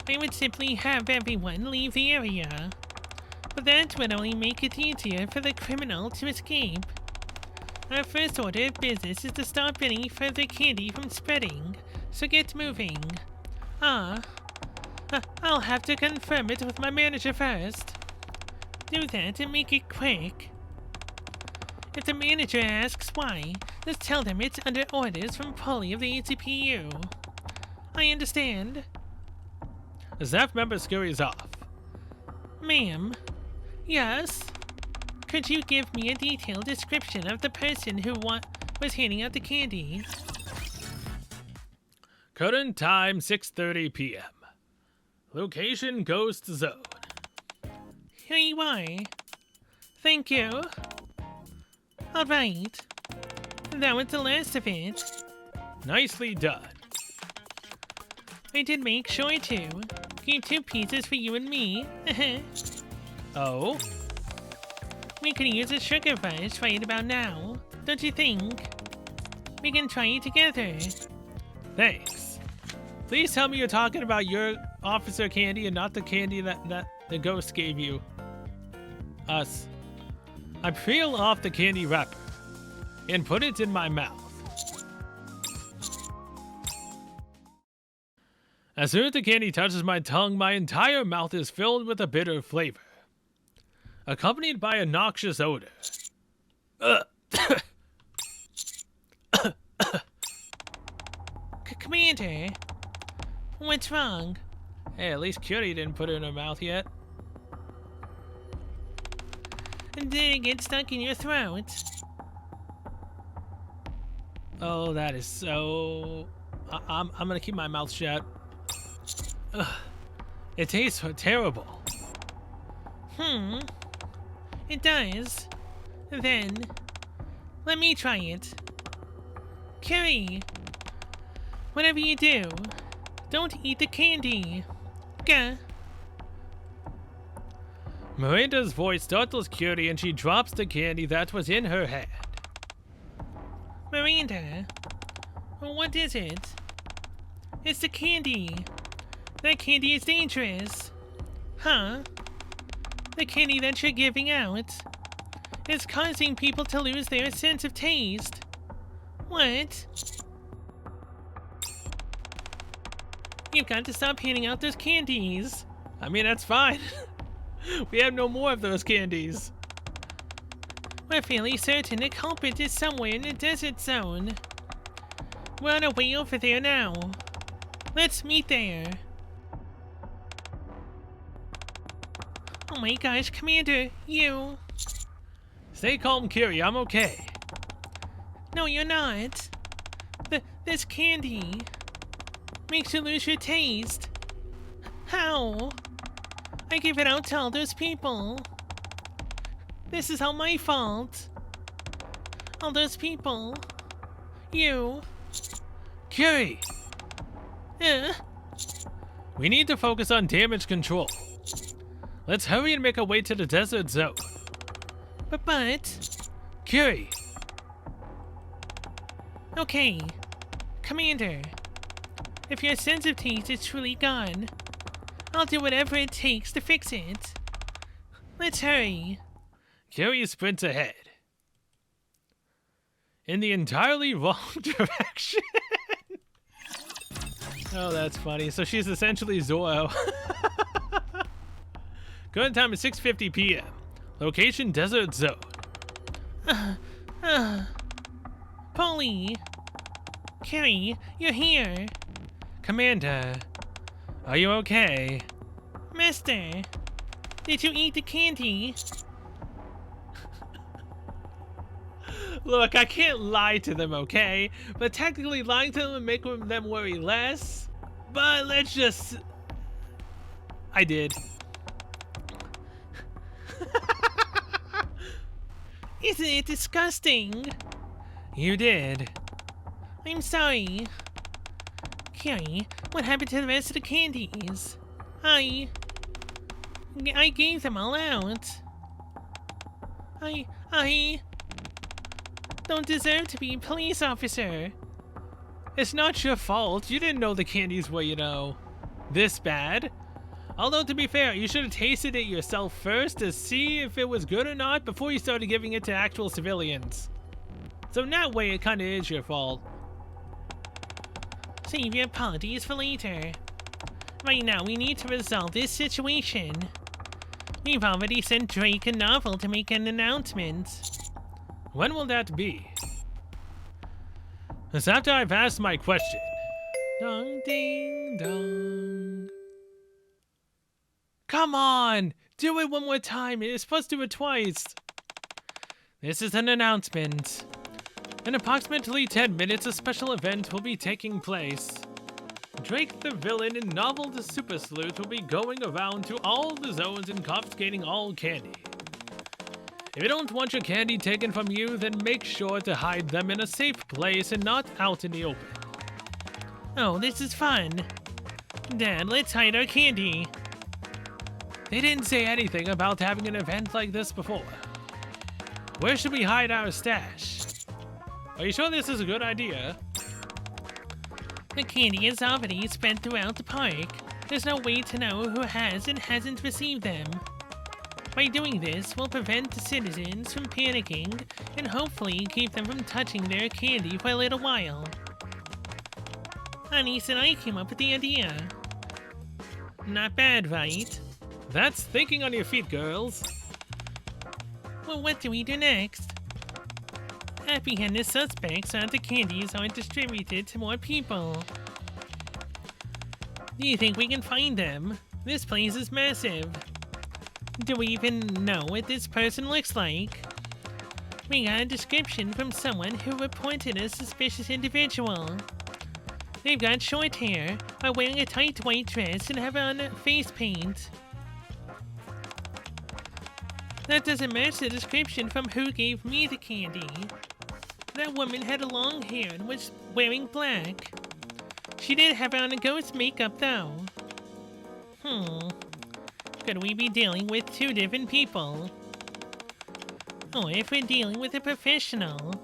I would simply have everyone leave the area. But that would only make it easier for the criminal to escape. Our first order of business is to stop any further candy from spreading, so get moving. I'll have to confirm it with my manager first. Do that and make it quick. If the manager asks why, just tell them it's under orders from Polly of the A.C.P.U. I understand. The staff member scurries off. Ma'am? Yes? Could you give me a detailed description of the person who was handing out the candy? Current time 6:30 p.m. Location Ghost Zone. Here you are. Thank you. Alright. That was the last of it. Nicely done. I did make sure to. Keep 2 pieces for you and me. Oh? We could use a sugar rush right about now, don't you think? We can try it together. Thanks. Please tell me you're talking about your officer candy and not the candy that the ghost gave you. Us. I peel off the candy wrapper and put it in my mouth. As soon as the candy touches my tongue, my entire mouth is filled with a bitter flavor, accompanied by a noxious odor. Commander, what's wrong? Hey, at least Curie didn't put it in her mouth yet. Did it get stuck in your throat? Oh, that is so... I'm gonna keep my mouth shut. Ugh. It tastes so terrible. It does. Then, let me try it. Curie, whatever you do, don't eat the candy. Gah. Miranda's voice startles Curie and she drops the candy that was in her hand. Miranda, what is it? It's the candy. That candy is dangerous. Huh? The candy that you're giving out is causing people to lose their sense of taste. What? You've got to stop handing out those candies. I mean, that's fine. We have no more of those candies. We're fairly certain the culprit is somewhere in the desert zone. We're on our way over there now. Let's meet there. Oh my gosh, Commander, you... Stay calm, Curie, I'm okay. No, you're not. This candy makes you lose your taste. How? I gave it out to all those people. This is all my fault. All those people. You. Curie! Uh, We need to focus on damage control. Let's hurry and make our way to the desert zone. But... Curie! Okay. Commander. If your sense of taste is truly gone, I'll do whatever it takes to fix it. Let's hurry. Curie sprints ahead. In the entirely wrong direction. Oh, that's funny. So she's essentially Zorro. Current time is 6:50 p.m. Location, desert zone. Polly. Carrie, you're here. Commander, are you okay? Master, did you eat the candy? Look, I can't lie to them, okay? But technically lying to them would make them worry less. But let's just... I did. Isn't it disgusting? You did. I'm sorry. Carrie, what happened to the rest of the candies? I gave them all out. I don't deserve to be a police officer. It's not your fault. You didn't know the candies were, you know, this bad. Although, to be fair, you should have tasted it yourself first to see if it was good or not before you started giving it to actual civilians. So in that way, it kind of is your fault. Save your apologies for later. Right now, we need to resolve this situation. We've already sent Drake a novel to make an announcement. When will that be? It's after I've asked my question. Dong ding dong. Come on! Do it one more time. You're supposed to do it twice. This is an announcement. In approximately 10 minutes, a special event will be taking place. Drake the villain and Novel the Super Sleuth will be going around to all the zones and confiscating all candy. If you don't want your candy taken from you, then make sure to hide them in a safe place and not out in the open. Oh, this is fun. Dad, let's hide our candy. They didn't say anything about having an event like this before. Where should we hide our stash? Are you sure this is a good idea? The candy is already spread throughout the park. There's no way to know who has and hasn't received them. By doing this, we'll prevent the citizens from panicking and hopefully keep them from touching their candy for a little while. Anis and I came up with the idea. Not bad, right? That's thinking on your feet, girls. Well, what do we do next? Apprehend the suspects so that the candies aren't distributed to more people. Do you think we can find them? This place is massive. Do we even know what this person looks like? We got a description from someone who reported a suspicious individual. They've got short hair, are wearing a tight white dress, and have on face paint. That doesn't match the description from who gave me the candy. That woman had long hair and was wearing black. She did have on a ghost makeup though. Could we be dealing with two different people? Or if we're dealing with a professional,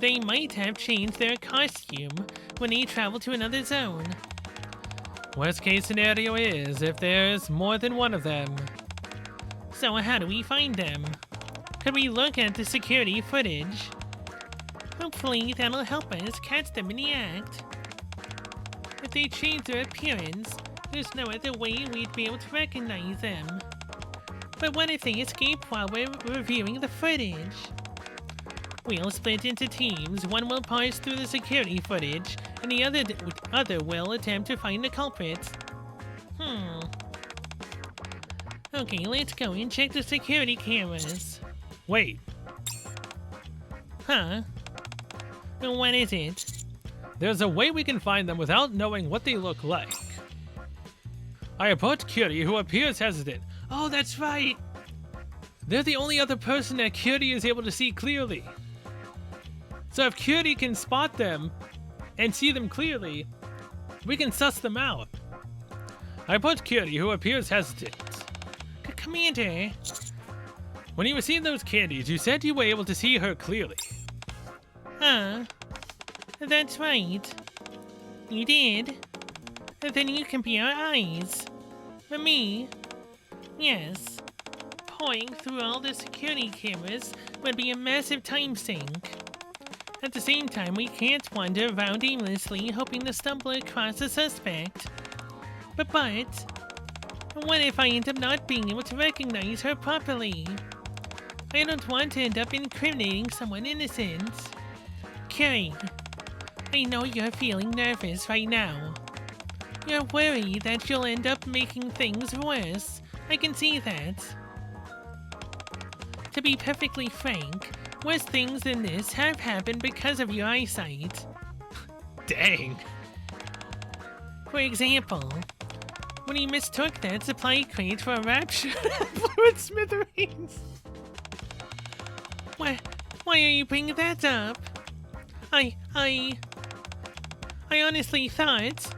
they might have changed their costume when they travel to another zone. Worst case scenario is if there's more than one of them. So how do we find them? Could we look at the security footage? Hopefully that'll help us catch them in the act. If they change their appearance, there's no other way we'd be able to recognize them. But what if they escape while we're reviewing the footage? We'll split into teams. One will parse through the security footage, and the other will attempt to find the culprits. Okay, let's go and check the security cameras. Wait. Huh? What is it? There's a way we can find them without knowing what they look like. I report Curie, who appears hesitant. Oh, that's right! They're the only other person that Curie is able to see clearly. So if Curie can spot them and see them clearly, we can suss them out. I report Curie, who appears hestant. Commander. When you received those candies, you said you were able to see her clearly. That's right. You did. Then you can be our eyes. For me, yes. Pouring through all the security cameras would be a massive time sink. At the same time, we can't wander around aimlessly hoping to stumble across a suspect. But what if I end up not being able to recognize her properly? I don't want to end up incriminating someone innocent. Carrie, I know you're feeling nervous right now. You're worried that you'll end up making things worse. I can see that. To be perfectly frank, worse things than this have happened because of your eyesight. Dang. For example, when you mistook that supply crate for a rapture blew its smithereens. Why are you bringing that up? I honestly thought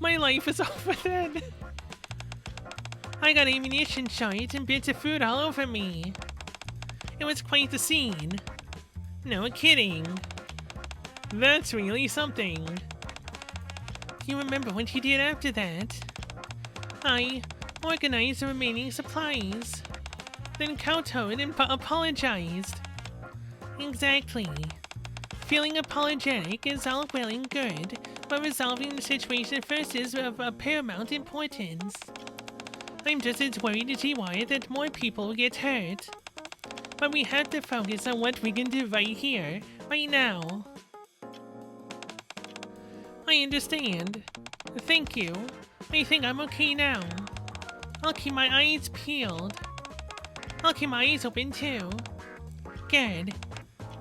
my life is over then. I got ammunition shards and bits of food all over me. It was quite the scene. No kidding. That's really something. Do you remember what you did after that? I organized the remaining supplies, then kowtowed and apologized. Exactly. Feeling apologetic is all well and good, but resolving the situation first is of paramount importance. I'm just as worried as you are that more people get hurt. But we have to focus on what we can do right here, right now. I understand. Thank you. I think I'm okay now. I'll keep my eyes peeled. I'll keep my eyes open too. Good.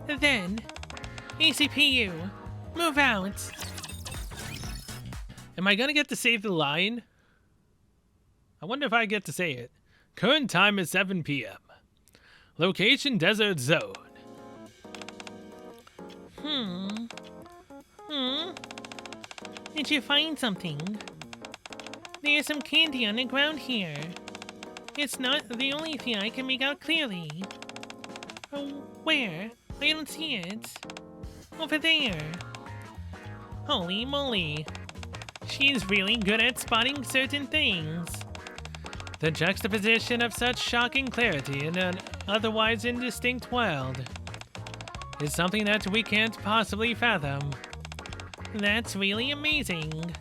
Then, A.C.P.U, move out. Am I gonna get to say the line? I wonder if I get to say it. Current time is 7 p.m. Location, desert zone. Did you find something? There's some candy on the ground here. It's not the only thing I can make out clearly. Oh, where? I don't see it. Over there. Holy moly. She's really good at spotting certain things. The juxtaposition of such shocking clarity in an otherwise indistinct world is something that we can't possibly fathom. That's really amazing.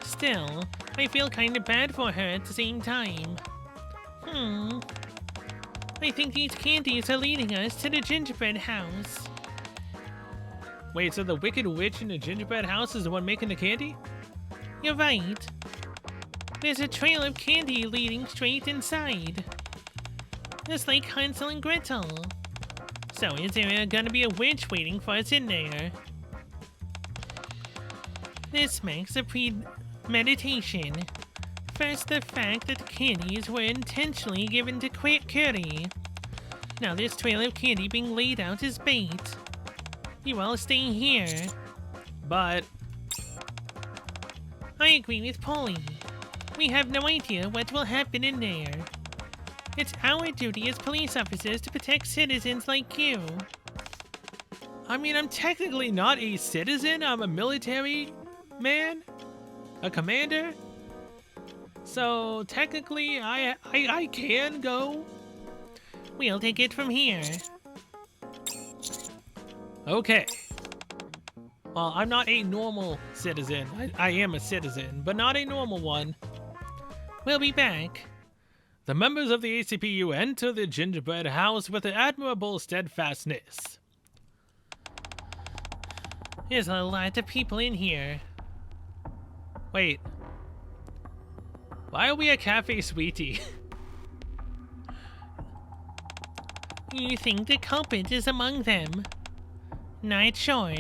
Still, I feel kind of bad for her at the same time. I think these candies are leading us to the gingerbread house. Wait, so the Wicked Witch in the gingerbread house is the one making the candy? You're right. There's a trail of candy leading straight inside. Just like Hansel and Gretel. So is there gonna be a witch waiting for us in there? This smacks of premeditation. First, the fact that the candies were intentionally given to Curry. Now this trail of candy being laid out as bait. You all stay here. But I agree with Polly. We have no idea what will happen in there. It's our duty as police officers to protect citizens like you. I mean, I'm technically not a citizen. I'm a military man, a commander. So technically, I can go. We'll take it from here. Okay. Well, I'm not a normal citizen. I am a citizen, but not a normal one. We'll be back. The members of the A.C.P.U. enter the gingerbread house with admirable steadfastness. There's a lot of people in here. Wait. Why are we a cafe sweetie? You think the culprit is among them? Not sure.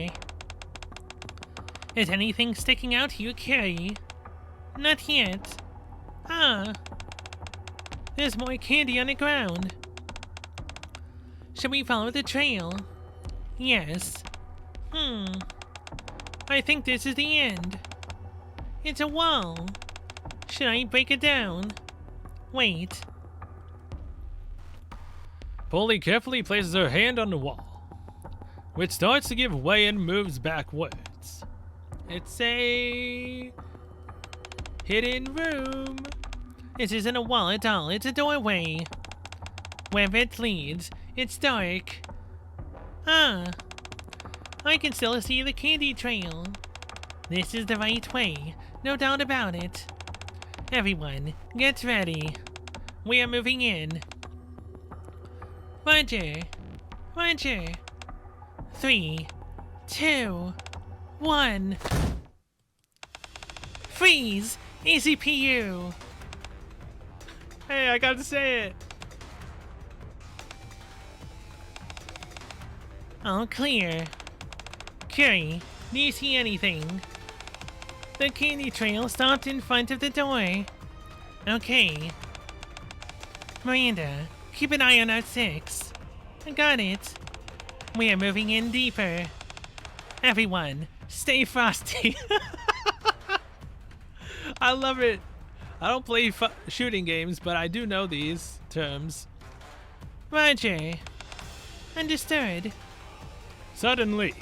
Is anything sticking out to you, Carrie? Not yet. There's more candy on the ground. Should we follow the trail? Yes. I think this is the end. It's a wall. Should I break it down? Wait, Polly carefully places her hand on the wall, which starts to give way and moves backwards. It's a hidden room. This isn't a wall at all, it's a doorway. Wherever it leads, it's dark. Ah, I can still see the candy trail. This is the right way, no doubt about it. Everyone, get ready. We are moving in. Roger. Roger. 3, 2, 1. Freeze! A.C.P.U. Hey, I got to say it. All clear. Curry, do you see anything? The candy trail stopped in front of the door. Okay. Miranda, keep an eye on our 6. I got it. We are moving in deeper. Everyone, stay frosty. I love it. I don't play shooting games, but I do know these terms. Roger. Understood. Suddenly.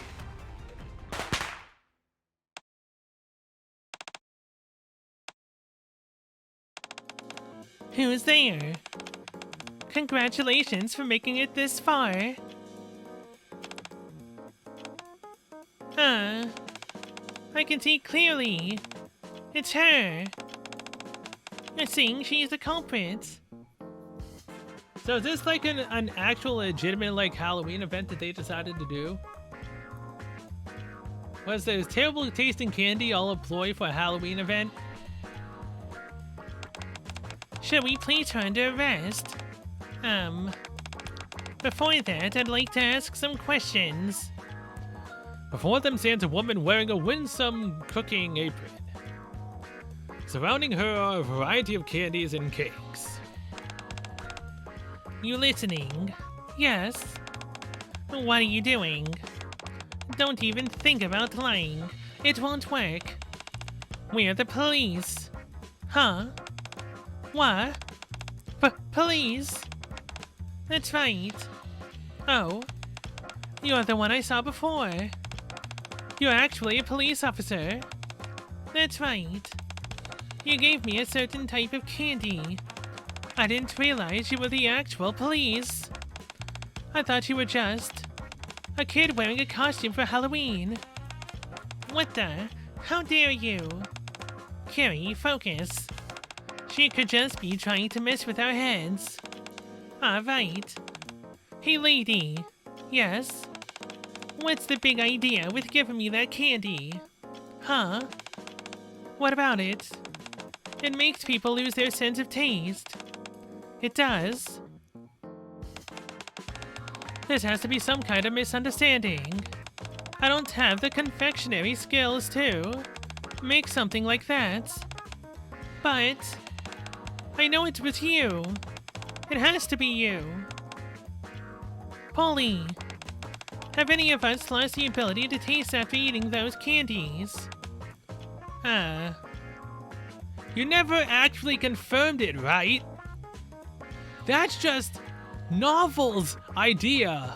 Who's there? Congratulations for making it this far. I can see clearly. It's her. You're seeing she's the culprit. So is this like an actual legitimate like Halloween event that they decided to do? Was this terrible tasting candy all a ploy for a Halloween event? Should we place her under arrest? Before that, I'd like to ask some questions. Before them stands a woman wearing a winsome cooking apron. Surrounding her are a variety of candies and cakes. You listening? Yes. What are you doing? Don't even think about lying. It won't work. We're the police. Huh? What? Police? That's right. Oh. You're the one I saw before. You're actually a police officer. That's right. You gave me a certain type of candy. I didn't realize you were the actual police. I thought you were just a kid wearing a costume for Halloween. What the? How dare you? Carrie, focus. She could just be trying to mess with our heads. Alright. Hey lady. Yes? What's the big idea with giving me that candy? Huh? What about it? It makes people lose their sense of taste. It does. This has to be some kind of misunderstanding. I don't have the confectionery skills to make something like that. But I know it was you. It has to be you. Polly, have any of us lost the ability to taste after eating those candies? You never actually confirmed it, right? That's just Novel's idea.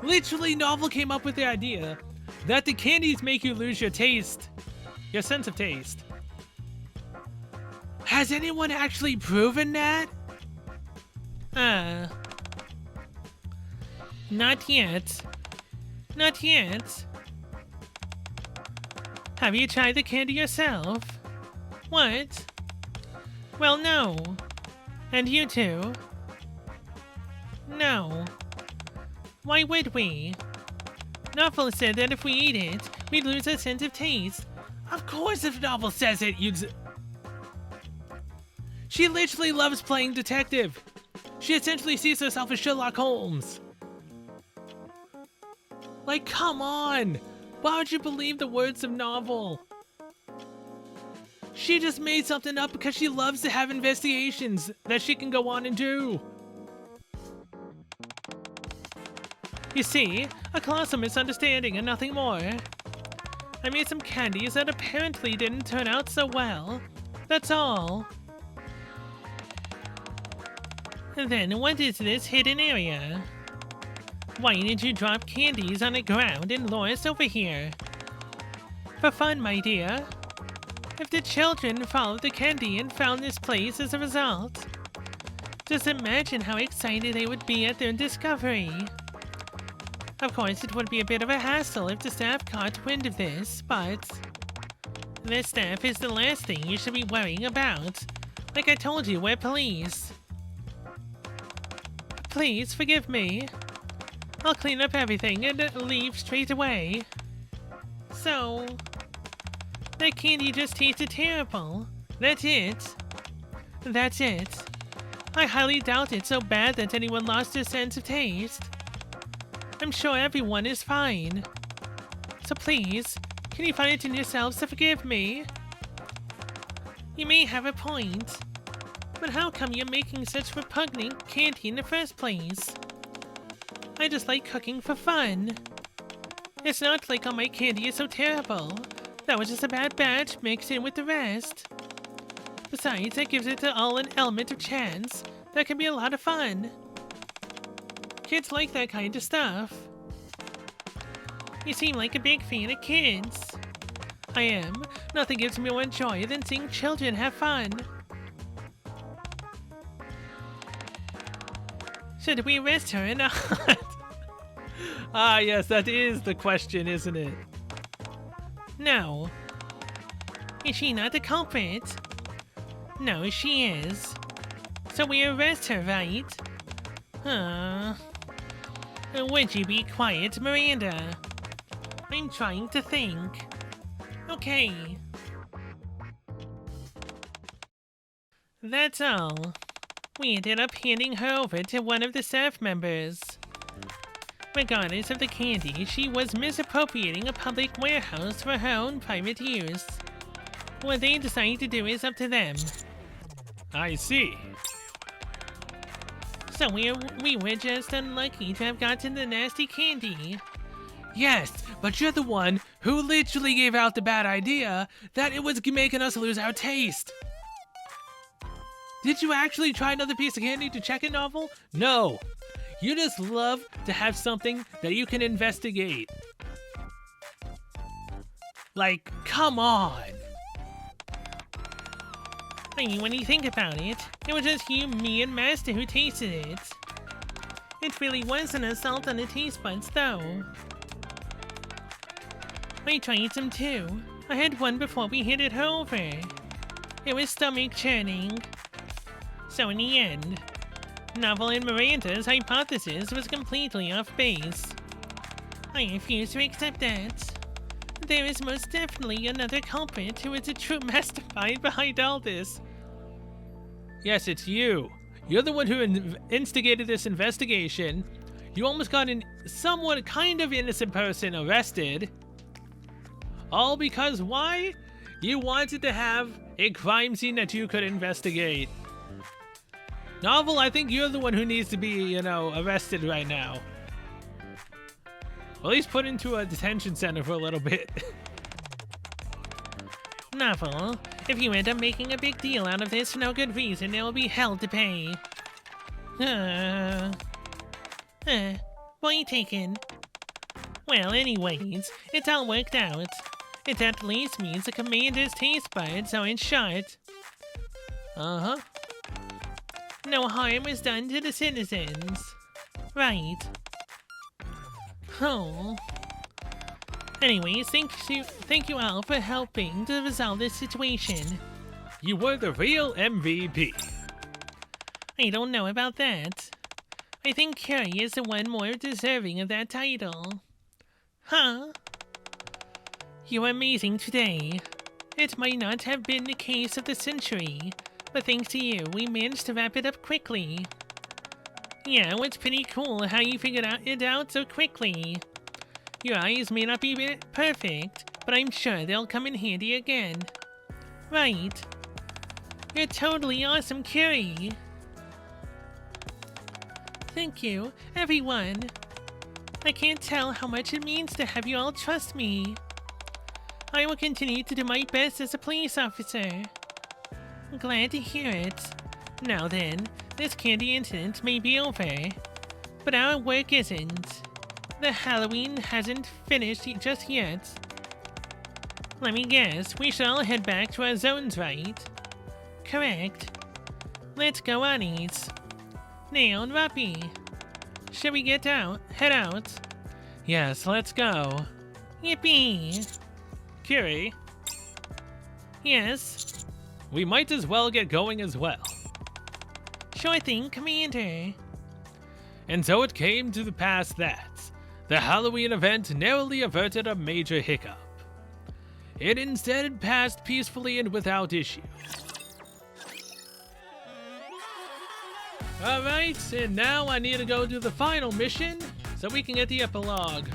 Literally, Novel came up with the idea that the candies make you lose your taste, your sense of taste. Has anyone actually proven that? Not yet. Not yet. Have you tried the candy yourself? What? Well, no. And you too? No. Why would we? Novel said that if we eat it, we'd lose a sense of taste. Of course, if Novel says it, you'd... She literally loves playing detective. She essentially sees herself as Sherlock Holmes. Like, come on! Why would you believe the words of Novel? She just made something up because she loves to have investigations that she can go on and do. You see, a colossal misunderstanding and nothing more. I made some candies that apparently didn't turn out so well. That's all. Then what is this hidden area? Why did you drop candies on the ground and lure us over here? For fun, my dear. If the children followed the candy and found this place as a result, just imagine how excited they would be at their discovery. Of course, it would be a bit of a hassle if the staff caught wind of this, but the staff is the last thing you should be worrying about. Like I told you, we're police. Please forgive me. I'll clean up everything and leave straight away. So, that candy just tasted terrible. That's it. That's it. I highly doubt it's so bad that anyone lost their sense of taste. I'm sure everyone is fine. So please, can you find it in yourselves to forgive me? You may have a point, but how come you're making such repugnant candy in the first place? I just like cooking for fun. It's not like all my candy is so terrible. That was just a bad batch mixed in with the rest. Besides, that gives it all an element of chance. That can be a lot of fun. Kids like that kind of stuff. You seem like a big fan of kids. I am. Nothing gives me more joy than seeing children have fun. Should we arrest her or not? Ah, yes, that is the question, isn't it? No. Is she not the culprit? No, she is. So we arrest her, right? Would you be quiet, Miranda? I'm trying to think. Okay. That's all. We ended up handing her over to one of the staff members. Regardless of the candy, she was misappropriating a public warehouse for her own private use. What they decide to do is up to them. I see. So we were just unlucky to have gotten the nasty candy. Yes, but you're the one who literally gave out the bad idea that it was making us lose our taste. Did you actually try another piece of candy to check it, Novel? No. You just love to have something that you can investigate. Like, come on. I mean, when you think about it, it was just you, me, and Master who tasted it. It really was an assault on the taste buds, though. I tried some too. I had one before we handed her over. It was stomach churning. So in the end, Novel and Miranda's hypothesis was completely off base. I refuse to accept that. There is most definitely another culprit who is a true mastermind behind all this. Yes, it's you. You're the one who instigated this investigation. You almost got a somewhat kind of innocent person arrested. All because why? You wanted to have a crime scene that you could investigate. Novel, I think you're the one who needs to be, arrested right now. Or at least put into a detention center for a little bit. Novel, if you end up making a big deal out of this for no good reason, there will be hell to pay. Point taken. Well, anyways, it's all worked out. It at least means the commander's taste buds are in short. Uh-huh. No harm was done to the citizens. Right. Oh. Anyways, thank you all for helping to resolve this situation. You were the real MVP. I don't know about that. I think Carrie is the one more deserving of that title. Huh? You were amazing today. It might not have been the case of the century, but thanks to you, we managed to wrap it up quickly. Yeah, it's pretty cool how you figured it out so quickly. Your eyes may not be perfect, but I'm sure they'll come in handy again. Right. You're totally awesome, Carrie. Thank you, everyone. I can't tell how much it means to have you all trust me. I will continue to do my best as a police officer. Glad to hear it. Now then, This candy incident may be over, but our work isn't. The Halloween hasn't finished just yet. Let me guess, we should all head back to our zones, right? Correct. Let's go, Annies. Now, Rappy. Shall we head out? Yes, let's go. Yippee! Curie, Yes? we might as well get going as well. Sure thing, Commander. And so it came to the pass that the Halloween event narrowly averted a major hiccup. It instead passed peacefully and without issue. Alright, and now I need to go do the final mission so we can get the epilogue.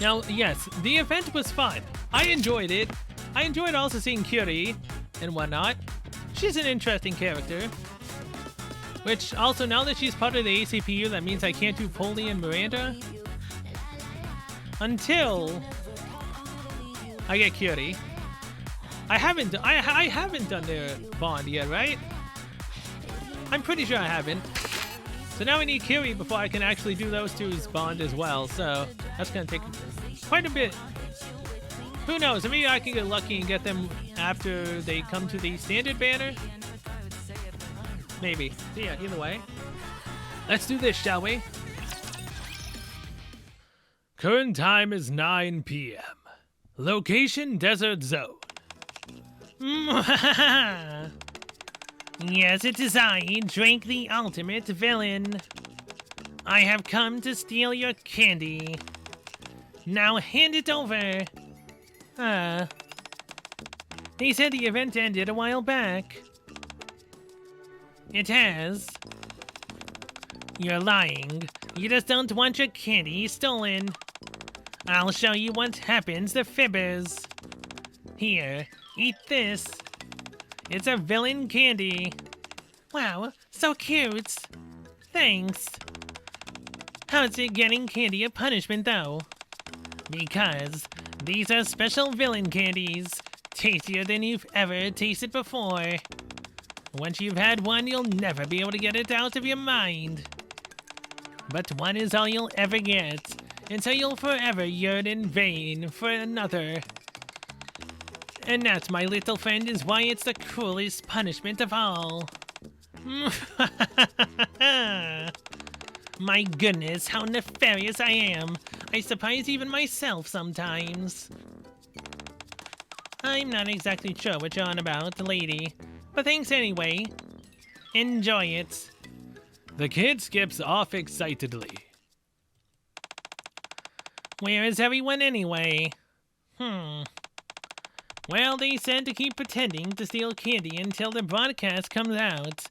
Now, yes, the event was fun. I enjoyed it. I enjoyed also seeing Curie and whatnot. She's an interesting character. Which, also, now that she's part of the A.C.P.U, that means I can't do Polly and Miranda. Until I get Curie. I haven't done their bond yet, right? I'm pretty sure I haven't. So now I need Curie before I can actually do those two's bond as well. So that's gonna take quite a bit. Who knows? Maybe I can get lucky and get them after they come to the standard banner. Maybe. So yeah, either way. Let's do this, shall we? Current time is 9 p.m. Location, Desert Zone. Yes, it is I, Drake the Ultimate Villain. I have come to steal your candy. Now hand it over. They said the event ended a while back. It has. You're lying. You just don't want your candy stolen. I'll show you what happens to fibbers. Here, eat this. It's a villain candy. Wow, so cute. Thanks. How's it getting candy a punishment, though? Because these are special villain candies, tastier than you've ever tasted before. Once you've had one, you'll never be able to get it out of your mind. But one is all you'll ever get, and so you'll forever yearn in vain for another. And that, my little friend, is why it's the cruelest punishment of all. My goodness, how nefarious I am. I surprise even myself sometimes. I'm not exactly sure what you're on about, lady. But thanks anyway. Enjoy it. The kid skips off excitedly. Where is everyone anyway? Well, they said to keep pretending to steal candy until the broadcast comes out.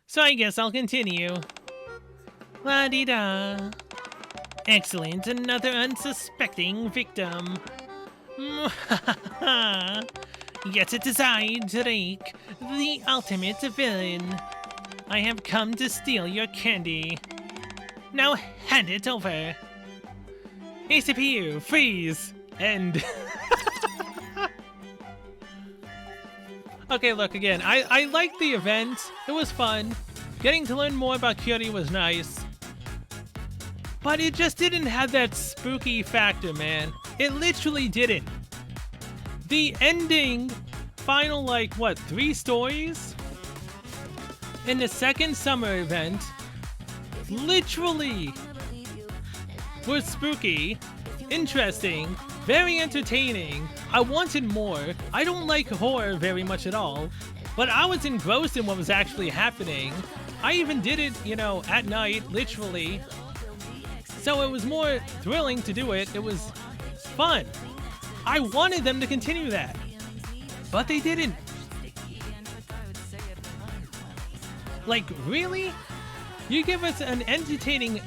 So I guess I'll continue. La-di-da. Excellent, another unsuspecting victim. Yes, it is I, Drake, the ultimate villain. I have come to steal your candy. Now hand it over. A.C.P.U, freeze! And... Okay, look, again, I liked the event. It was fun. Getting to learn more about Curie was nice. But it just didn't have that spooky factor, man. It literally didn't. The ending, final, like, what, 3 stories? In the second summer event, literally were spooky, interesting, very entertaining. I wanted more. I don't like horror very much at all, but I was engrossed in what was actually happening. I even did it, you know, at night, literally. So it was more thrilling to do it. It was fun. I wanted them to continue that, but they didn't. Like, really? You give us an entertaining,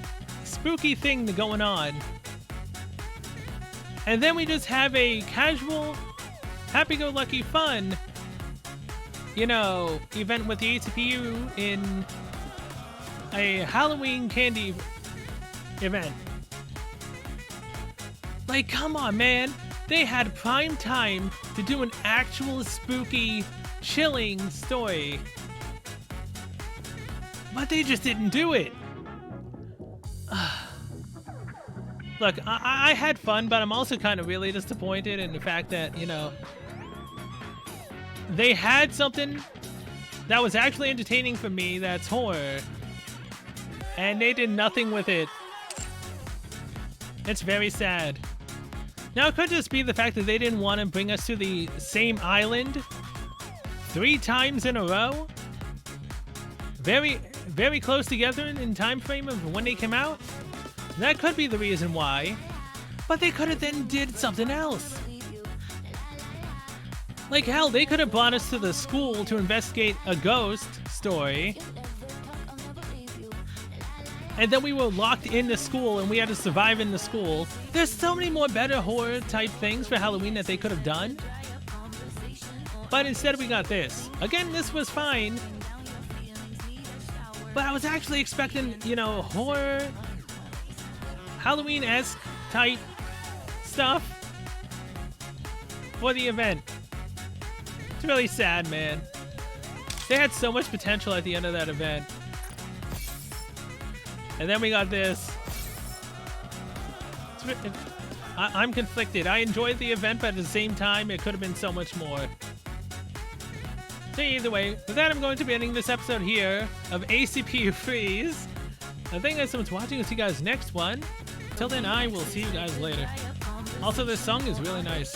spooky thing going on, and then we just have a casual, happy-go-lucky fun, you know, event with the A.C.P.U. in a Halloween candy event. Like, come on, man. They had prime time to do an actual spooky, chilling story. But they just didn't do it. Look, I had fun, but I'm also kind of really disappointed in the fact that, you know, they had something that was actually entertaining for me that's horror, and they did nothing with it. It's very sad. Now, it could just be the fact that they didn't want to bring us to the same island 3 times in a row. Very, very close together in time frame of when they came out. That could be the reason why. But they could have then did something else. Like, hell, they could have brought us to the school to investigate a ghost story. And then we were locked in the school and we had to survive in the school. There's so many more better horror type things for Halloween that they could have done. But instead we got this. Again, this was fine. But I was actually expecting, you know, horror, Halloween-esque type stuff for the event. It's really sad, man. They had so much potential at the end of that event. And then we got this. I'm conflicted. I enjoyed the event, but at the same time, it could have been so much more. So either way, with that, I'm going to be ending this episode here of A.C.P.U. Freeze. Thank you guys so much for watching. I'll see you guys next one. Till then, I will see you guys later. Also, this song is really nice.